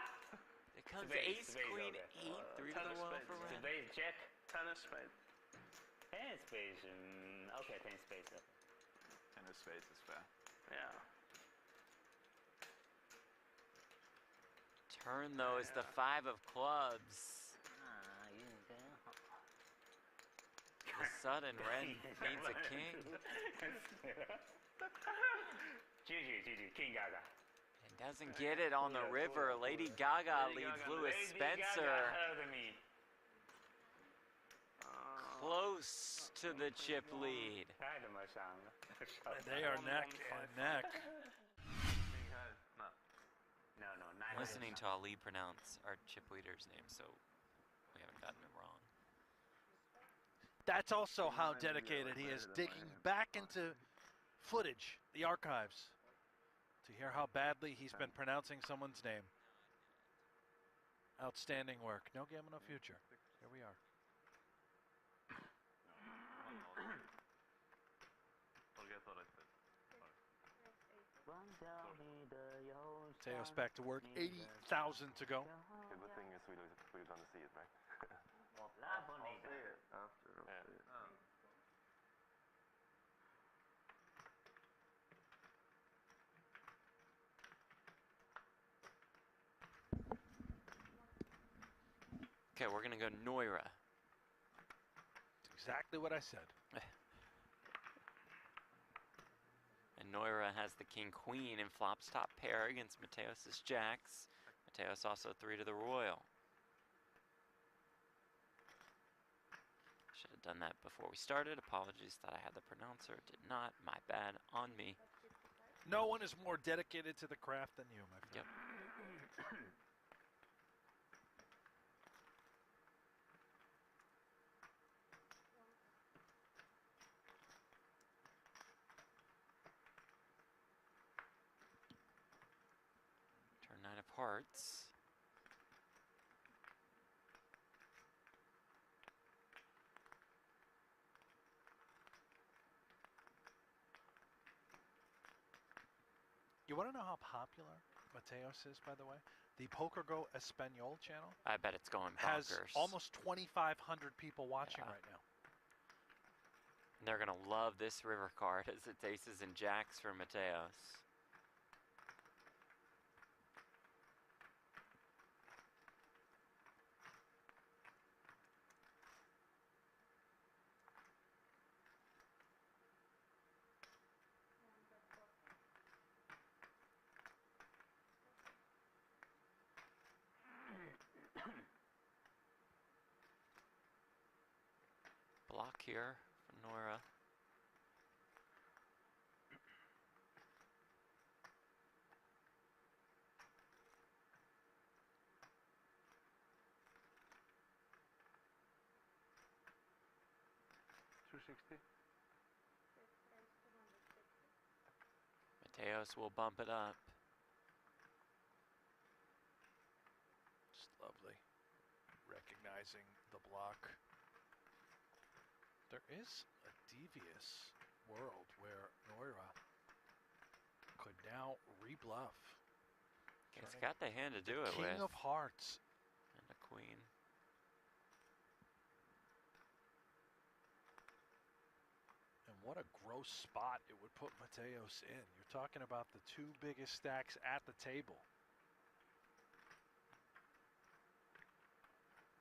It comes Space, ace, space, queen, okay. 8, 3 to the tennis well spades. for Ren. Today Jack. 10 of spades. 10 space. Okay, 10 space. Okay. 10 of spades is fair. Yeah. Turn, though, is the 5 of clubs. All of a sudden, Ren needs a king. GG, King Gaga. And doesn't get it on the river. Lady Gaga Lady leads Gaga. Lewis Lady Spencer Gaga heard me. close to the chip lead. 太他妈伤了。 They are neck and neck. No, 9. Listening to Ali pronounce our chip leader's name, so we haven't gotten it wrong. That's also how dedicated he is, digging back into footage, the archives, to hear how badly he's been pronouncing someone's name. Outstanding work. No game, no future. Here we are. Mateos back to work. 80,000 to go. The good thing is we don't see it, right? Okay, we're gonna go Noira. Exactly what I said. And Noira has the king-queen and flops top pair against Mateos' jacks. Mateos also 3 to the royal. Should have done that before we started. Apologies, thought I had the pronouncer. Did not. My bad on me. No one is more dedicated to the craft than you, my friend. Yep. Turn 9 of hearts. You want to know how popular Mateos is, by the way? The pokergo Espanol channel I bet it's going has bonkers. almost 2,500 people watching Yeah. right now. And they're gonna love this river card as it's aces and jacks for Mateos. block here from Nora. Mateos will bump it up. Just lovely. Recognizing the block. There is a devious world where Noira could now rebluff. He's got the hand to do it with. King of Hearts. And a queen. And what a gross spot it would put Mateos in. You're talking about the two biggest stacks at the table.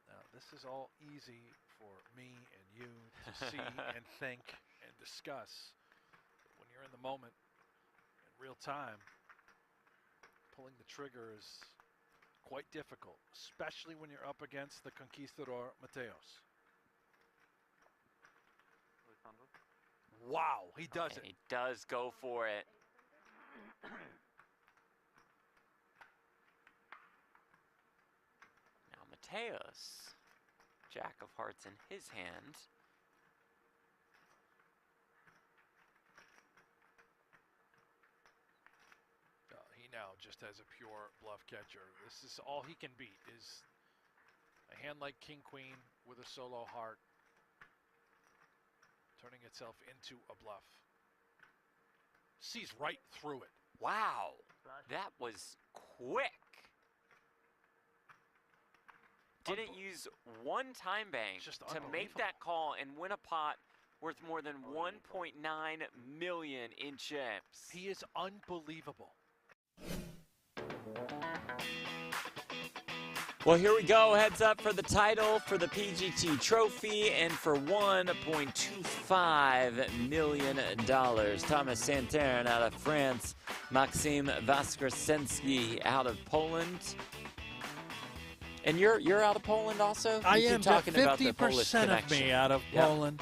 Now, this is all easy for me and you to see and think and discuss. But when you're in the moment, in real time, pulling the trigger is quite difficult, especially when you're up against the conquistador Mateos. Wow, he does it. He does go for it. Now Mateos, Jack of Hearts in his hand. He now just has a pure bluff catcher. This is all he can beat, is a hand like King Queen with a solo heart, turning itself into a bluff. Sees right through it. Wow, that was quick. Didn't use one time bank to make that call and win a pot worth more than 1.9 million in chips. He is unbelievable. Well, here we go. Heads up for the title, for the PGT trophy, and for $1.25 million. Thomas Santern out of France, Maxim Vaskrzenski out of Poland. And you're out of Poland also? I You am. keep talking about the Polish 50% of connection. me out of Poland.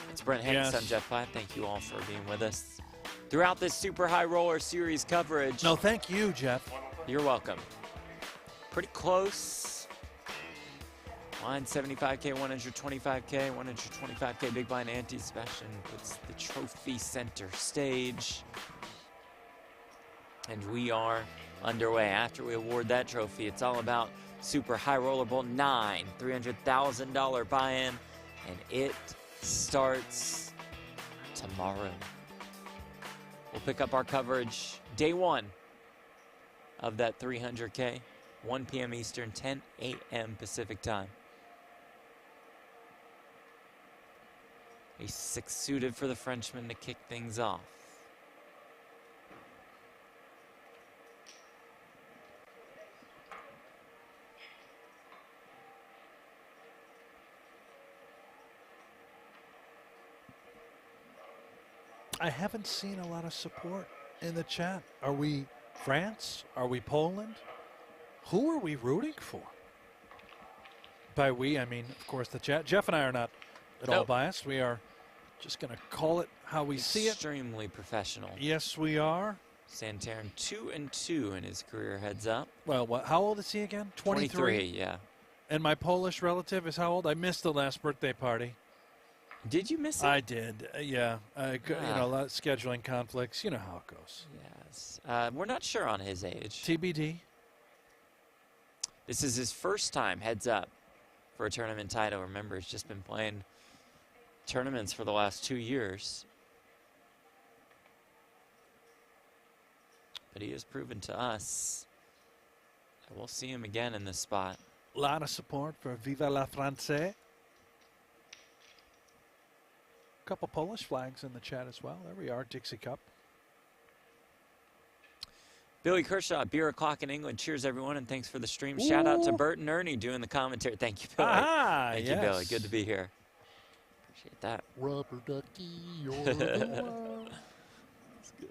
It's Brent Hanks. Yes. I'm Jeff Platt. Thank you all for being with us throughout this Super High Roller Series coverage. No, thank you, Jeff. You're welcome. Pretty close. Line 75K, 125K, 125K big blind ante. Sebastian puts the trophy center stage. And we are underway. After we award that trophy, it's all about Super High Roller Bowl 9, $300,000 buy-in, and it starts tomorrow. We'll pick up our coverage day one of that 300K, 1 p.m. Eastern, 10 a.m. Pacific time. A 6 suited for the Frenchman to kick things off. I haven't seen a lot of support in the chat. Are we France? Are we Poland? Who are we rooting for? By we, I mean, of course, the chat. Jeff and I are not at all biased. We are just going to call it how we see it. Extremely professional. Yes, we are. Santern 2-2 in his career, heads up. Well, how old is he again? 23, yeah. And my Polish relative is how old? I missed the last birthday party. Did you miss it? I did, yeah. You know, a lot of scheduling conflicts. You know how it goes. Yes. We're not sure on his age. TBD. This is his first time, heads up, for a tournament title. Remember, he's just been playing tournaments for the last 2 years. But he has proven to us that we'll see him again in this spot. A lot of support for Viva la France. Couple Polish flags in the chat as well. There we are, Dixie Cup. Billy Kershaw, Beer O'Clock in England. Cheers, everyone, and thanks for the stream. Shout out to Bert and Ernie doing the commentary. Thank you, Billy. Thank you, Billy. Good to be here. Appreciate that. Rubber ducky, you're the one. That's good.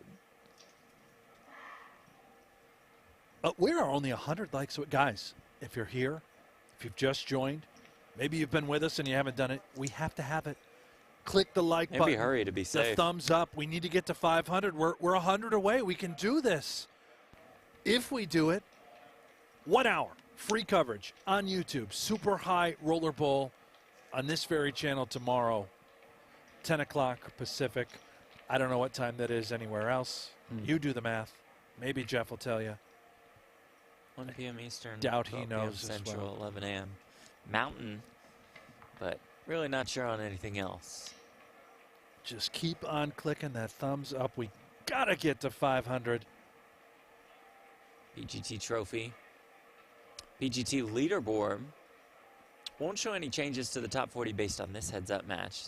We are only 100 likes. So guys, if you're here, if you've just joined, maybe you've been with us and you haven't done it, we have to have it. Click the like button. Maybe hurry to be The safe. thumbs up. We need to get to 500. We're 100 away. We can do this. If we do it, 1 hour, free coverage on YouTube. Super High Roller Bowl on this very channel tomorrow, 10 o'clock Pacific. I don't know what time that is anywhere else. You do the math. Maybe Jeff will tell you. 1 p.m. Eastern. Doubt he 12 p.m. knows as Central, well. 11 a.m. Mountain, but really not sure on anything else. Just keep on clicking that thumbs up. We got to get to 500. PGT trophy. PGT leaderboard. Won't show any changes to the top 40 based on this heads-up match.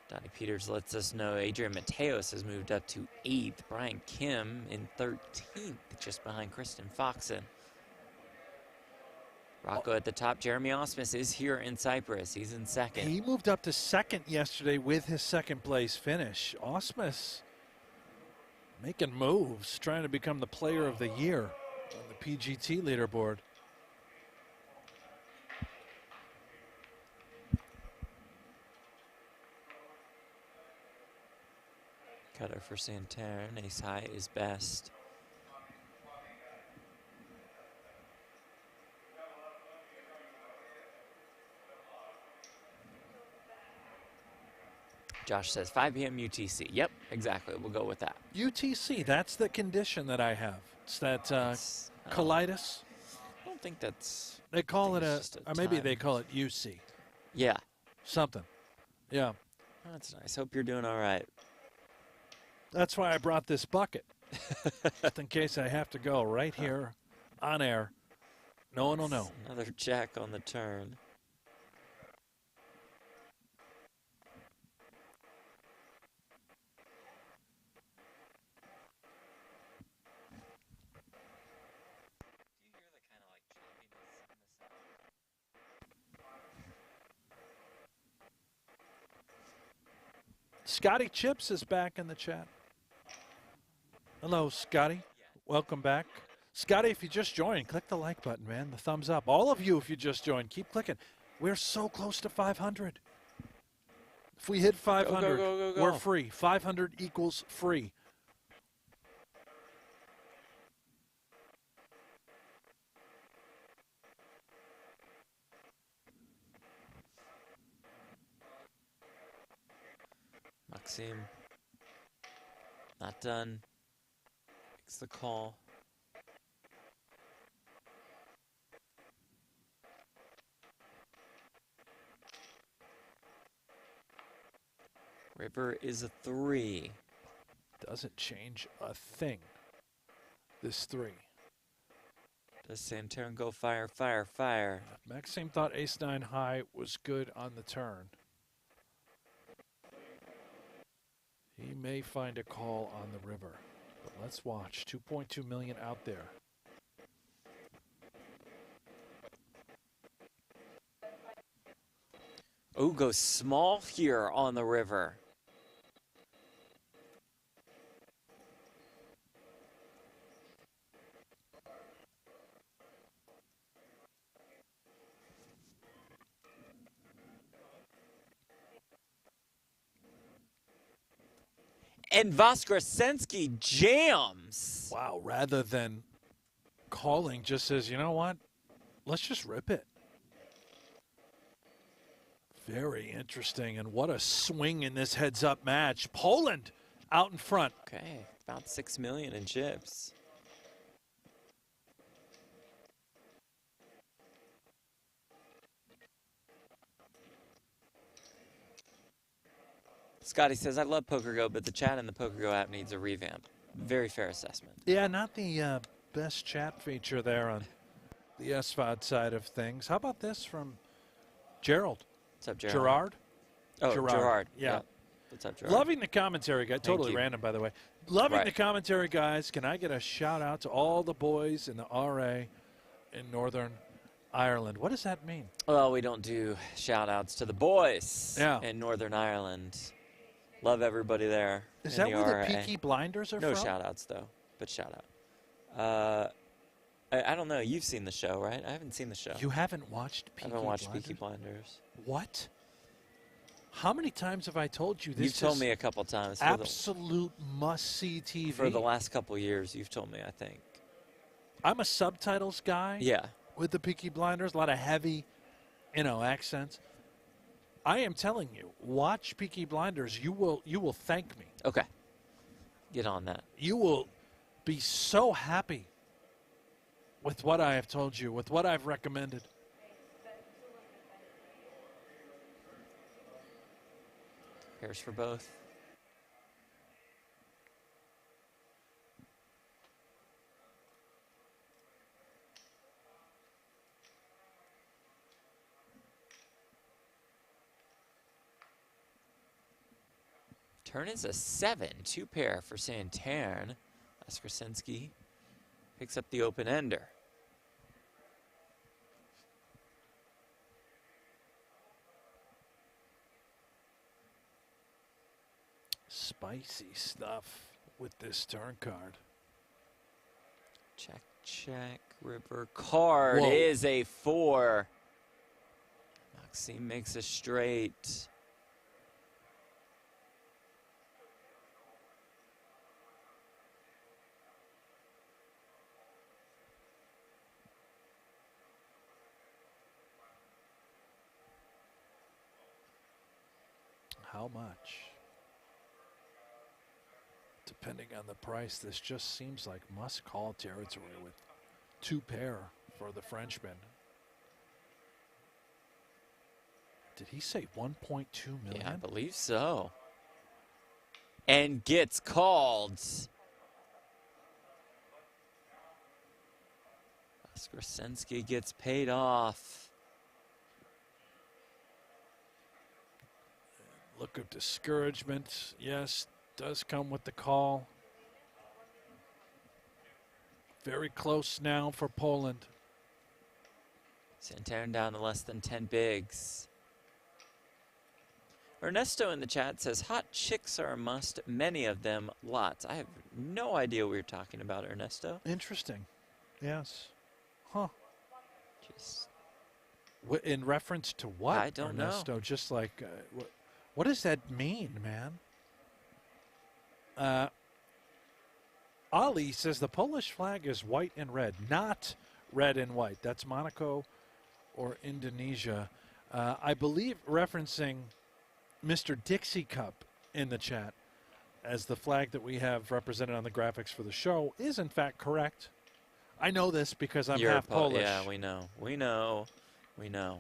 Donnie Peters lets us know Adrian Mateos has moved up to 8th. Brian Kim in 13th, just behind Kristen Foxen. Rocco at the top. Jeremy Osmus is here in Cyprus. He's in 2nd. He moved up to 2nd yesterday with his 2nd place finish. Osmus making moves, trying to become the player of the year on the PGT leaderboard. Cutter for Santerre. Ace high is best. Josh says 5 p.m. UTC. Yep, exactly. We'll go with that. UTC, that's the condition that I have. It's that colitis. I don't think that's. They call it it's just or maybe time. they call it UC. Yeah. Something. Yeah. Oh, that's nice. Hope you're doing all right. That's why I brought this bucket. Just in case I have to go right here on air. No one will know. Another jack on the turn. Scotty Chips is back in the chat. Hello, Scotty. Welcome back. Scotty, if you just joined, click the like button, man. The thumbs up. All of you, if you just joined, keep clicking. We're so close to 500. If we hit 500, go, go. we're free. 500 equals free. Maxime. Not done. Makes the call. River is a 3. Doesn't change a thing. This 3. Does Santerre go fire, fire, fire? Maxime thought ace-9 high was good on the turn. He may find a call on the river, but let's watch. 2.2 million out there. Oh, goes small here on the river. And Voskresensky jams. Wow, rather than calling, just says, you know what? Let's just rip it. Very interesting, and what a swing in this heads-up match. Poland out in front. Okay, about 6 million in chips. Scotty says, I love PokerGo, but the chat in the PokerGo app needs a revamp. Very fair assessment. Yeah, not the best chat feature there on the SVOD side of things. How about this from Gerald? What's up, Gerald? Gerard? Oh, Gerard. Gerard. Yeah. What's up, Gerard? Loving the commentary, guy. Totally you. random, by the way. Loving Right. the commentary, guys. Can I get a shout-out to all the boys in the RA in Northern Ireland? What does that mean? Well, we don't do shout-outs to the boys Yeah. in Northern Ireland. Love everybody there. Is in that where RA. the Peaky Blinders are No from? shout-outs, though, but shout-out. I don't know. You've seen the show, right? I haven't seen the show. You haven't watched I Peaky haven't watched Blinders? Peaky Blinders. What? How many times have I told you this? You've told is me a couple times. absolute must-see TV. For the last couple years, you've told me, I think. I'm a subtitles guy. Yeah. With the Peaky Blinders, a lot of heavy, accents. I am telling you, watch Peaky Blinders. You will thank me. Okay. Get on that. You will be so happy with what I have told you, with what I've recommended. Pairs for both. Turn is a 7, 2 pair for Santarn. Krasinski picks up the open ender. Spicy stuff with this turn card. Check, check. River card Whoa. is a 4. Maxime makes a straight. How much? Depending on the price, this just seems like must-call territory with 2 pair for the Frenchman. Did he say 1.2 million? Yeah, I believe so. And gets called. Krasinski gets paid off. Look of discouragement, yes, does come with the call. Very close now for Poland. Santarn down to less than 10 bigs. Ernesto in the chat says, hot chicks are a must, many of them, lots. I have no idea what you're talking about, Ernesto. Interesting. Yes. Huh. Just, In reference to what, I don't know. Ernesto? Just like, what does that mean, man? Ali says the Polish flag is white and red, not red and white. That's Monaco or Indonesia. I believe referencing Mr. Dixie Cup in the chat as the flag that we have represented on the graphics for the show is in fact correct. I know this because I'm half Polish. Yeah, we know. We know. We know.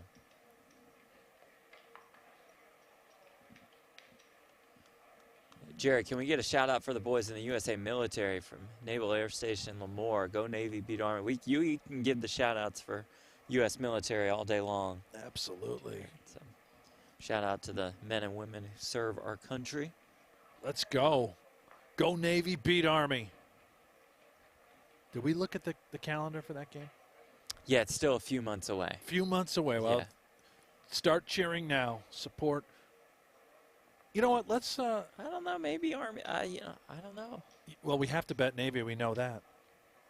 Jared, can we get a shout out for the boys in the USA military from Naval Air Station Lemoore? Go Navy, beat Army. You can give the shout outs for U.S. military all day long. Absolutely. So, shout out to the men and women who serve our country. Let's go. Go Navy, beat Army. Did we look at the calendar for that game? Yeah, it's still a few months away. Few months away. Well, Yeah. Start cheering now. Support. You know what? Let's. I don't know. Maybe Army. I don't know. Well, we have to bet Navy. We know that.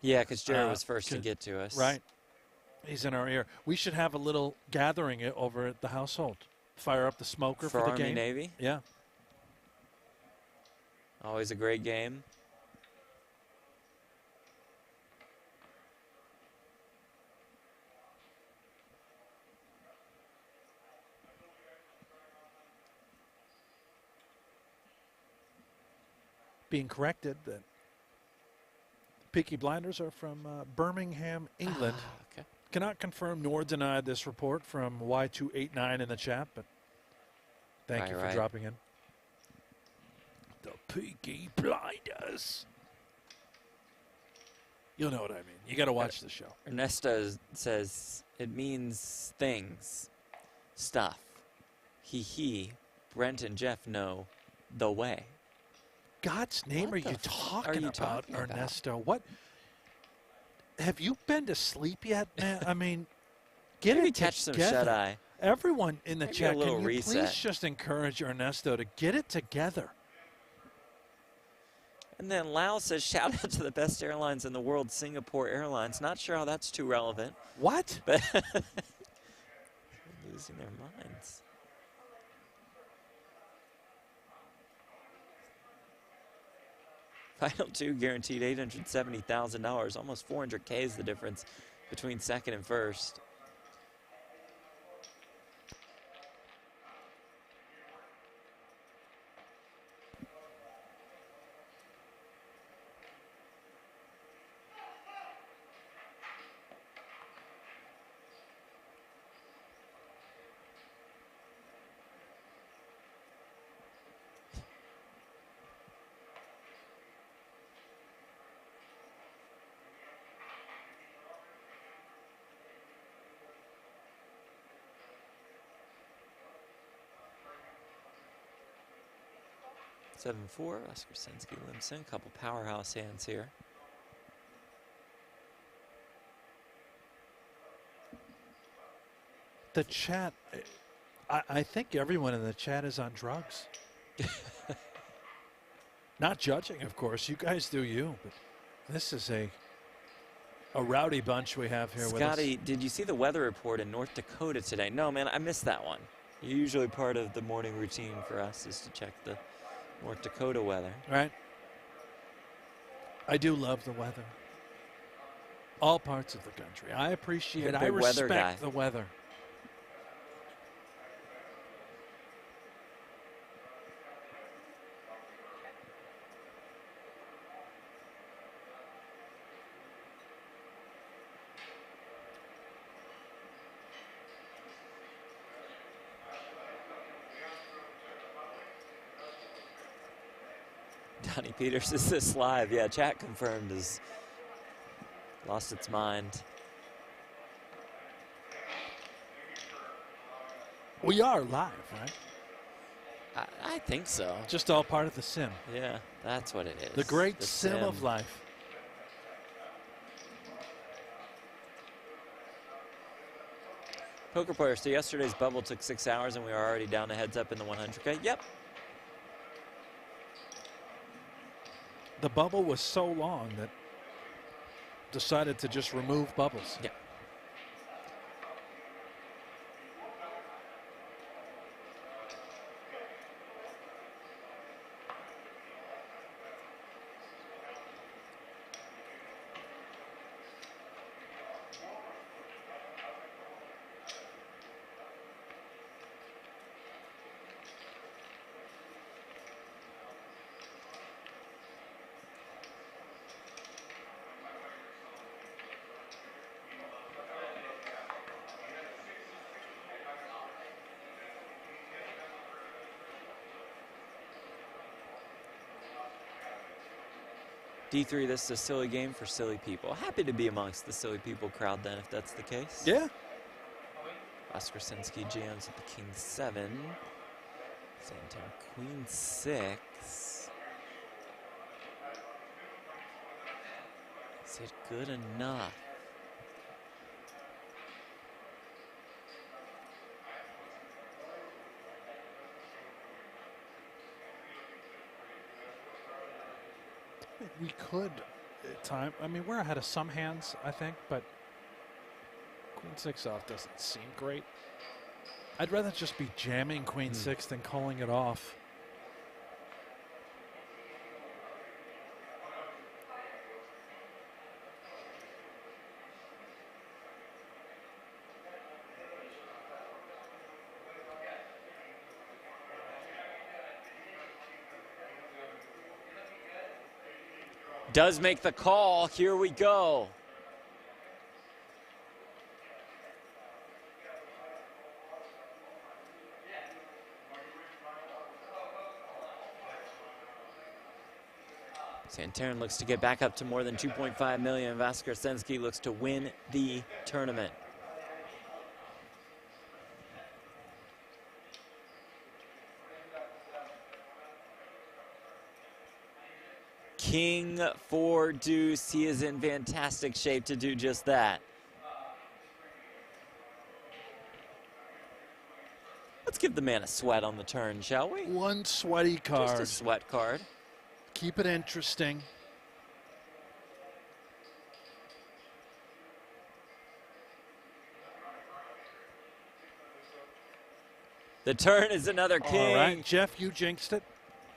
Yeah, because Jared was first to get to us. Right. He's in our ear. We should have a little gathering over at the household. Fire up the smoker for the Army game. Navy. Yeah. Always a great game. Being corrected that Peaky Blinders are from Birmingham, England. Okay. Cannot confirm nor deny this report from Y289 in the chat, but thank you for dropping in. The Peaky Blinders. You'll know what I mean. You got to watch the show. Ernesto says it means things, stuff. He, Brent and Jeff know the way. God's name What are you the talking about, talking about? Ernesto? What? Have you been to sleep yet, man? I mean, get Maybe it catch some together. shut-eye. Everyone in the Maybe a chat, little can you reset. please just encourage Ernesto to get it together? And then Lau says, shout out to the best airlines in the world, Singapore Airlines. Not sure how that's too relevant. What? But losing their minds. Final two guaranteed $870,000. Almost 400K is the difference between second and first. Seven four, Oscar Sensky, Limson, a couple powerhouse hands here. The chat, I think everyone in the chat is on drugs. Not judging, of course. You guys do you, but this is a rowdy bunch we have here with us. Scotty, did you see the weather report in North Dakota today? No, man, I missed that one. Usually part of the morning routine for us is to check the North Dakota weather. Right. I do love the weather. All parts of the country. I appreciate it. I respect the weather. Donnie Peters, is this live? Yeah, chat confirmed has lost its mind. We are live, right? I think so. Just all part of the sim. Yeah, that's what it is. The great sim of life. Poker player, so yesterday's bubble took 6 hours and we are already down to heads up in the 100K. Yep. The bubble was so long that decided to just remove bubbles. Yeah. D3, this is a silly game for silly people. Happy to be amongst the silly people crowd then, if that's the case. Yeah. Oscar Sensky Jones at the King 7. Santerre Queen 6. Is it good enough? We could time. I mean, we're ahead of some hands, I think, but Queen 6 off doesn't seem great. I'd rather just be jamming Queen 6 than calling it off. Does make the call. Here we go. Santerre looks to get back up to more than 2.5 million. Vaskar Sensky looks to win the tournament. King 4 deuce. He is in fantastic shape to do just that. Let's give the man a sweat on the turn, shall we? One sweaty card. Just a sweat card. Keep it interesting. The turn is another king. All right, Jeff, you jinxed it.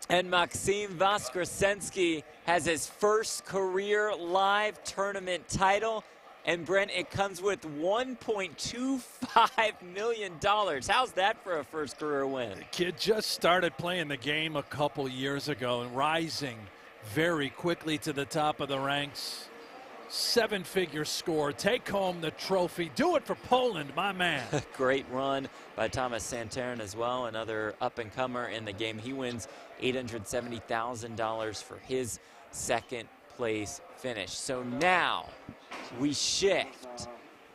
And Maxim Voskresensky has his first career live tournament title. And Brent, it comes with $1.25 million. How's that for a first career win? The kid just started playing the game a couple years ago and rising very quickly to the top of the ranks. 7-figure score. Take home the trophy. Do it for Poland, my man. Great run by Thomas Santarin as well, another up-and-comer in the game. He wins $870,000 for his second place finish. So now we shift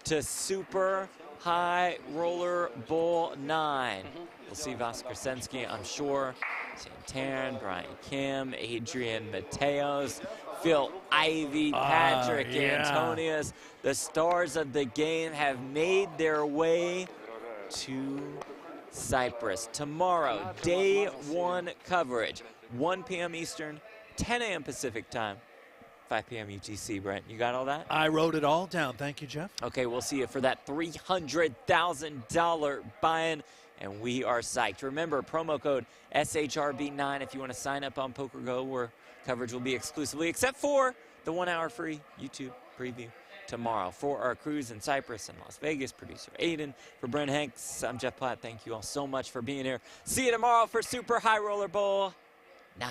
to Super High Roller Bowl 9. We'll see Voskresensky, I'm sure, Santarin, Brian Kim, Adrian Mateos, Phil Ivey, Patrick Antonius. The stars of the game have made their way to Cyprus. Tomorrow, day one coverage, 1 p.m. Eastern, 10 a.m. Pacific time, 5 p.m. UTC. Brent, you got all that? I wrote it all down. Thank you, Jeff. Okay, we'll see you for that $300,000 buy-in, and we are psyched. Remember, promo code SHRB9 if you want to sign up on pokergo, where coverage will be exclusively, except for the 1-hour free YouTube preview tomorrow. For our crews in Cyprus and Las Vegas, producer Aiden, for Brent Hanks, I'm Jeff Platt. Thank you all so much for being here. See you tomorrow for Super High Roller Bowl 9.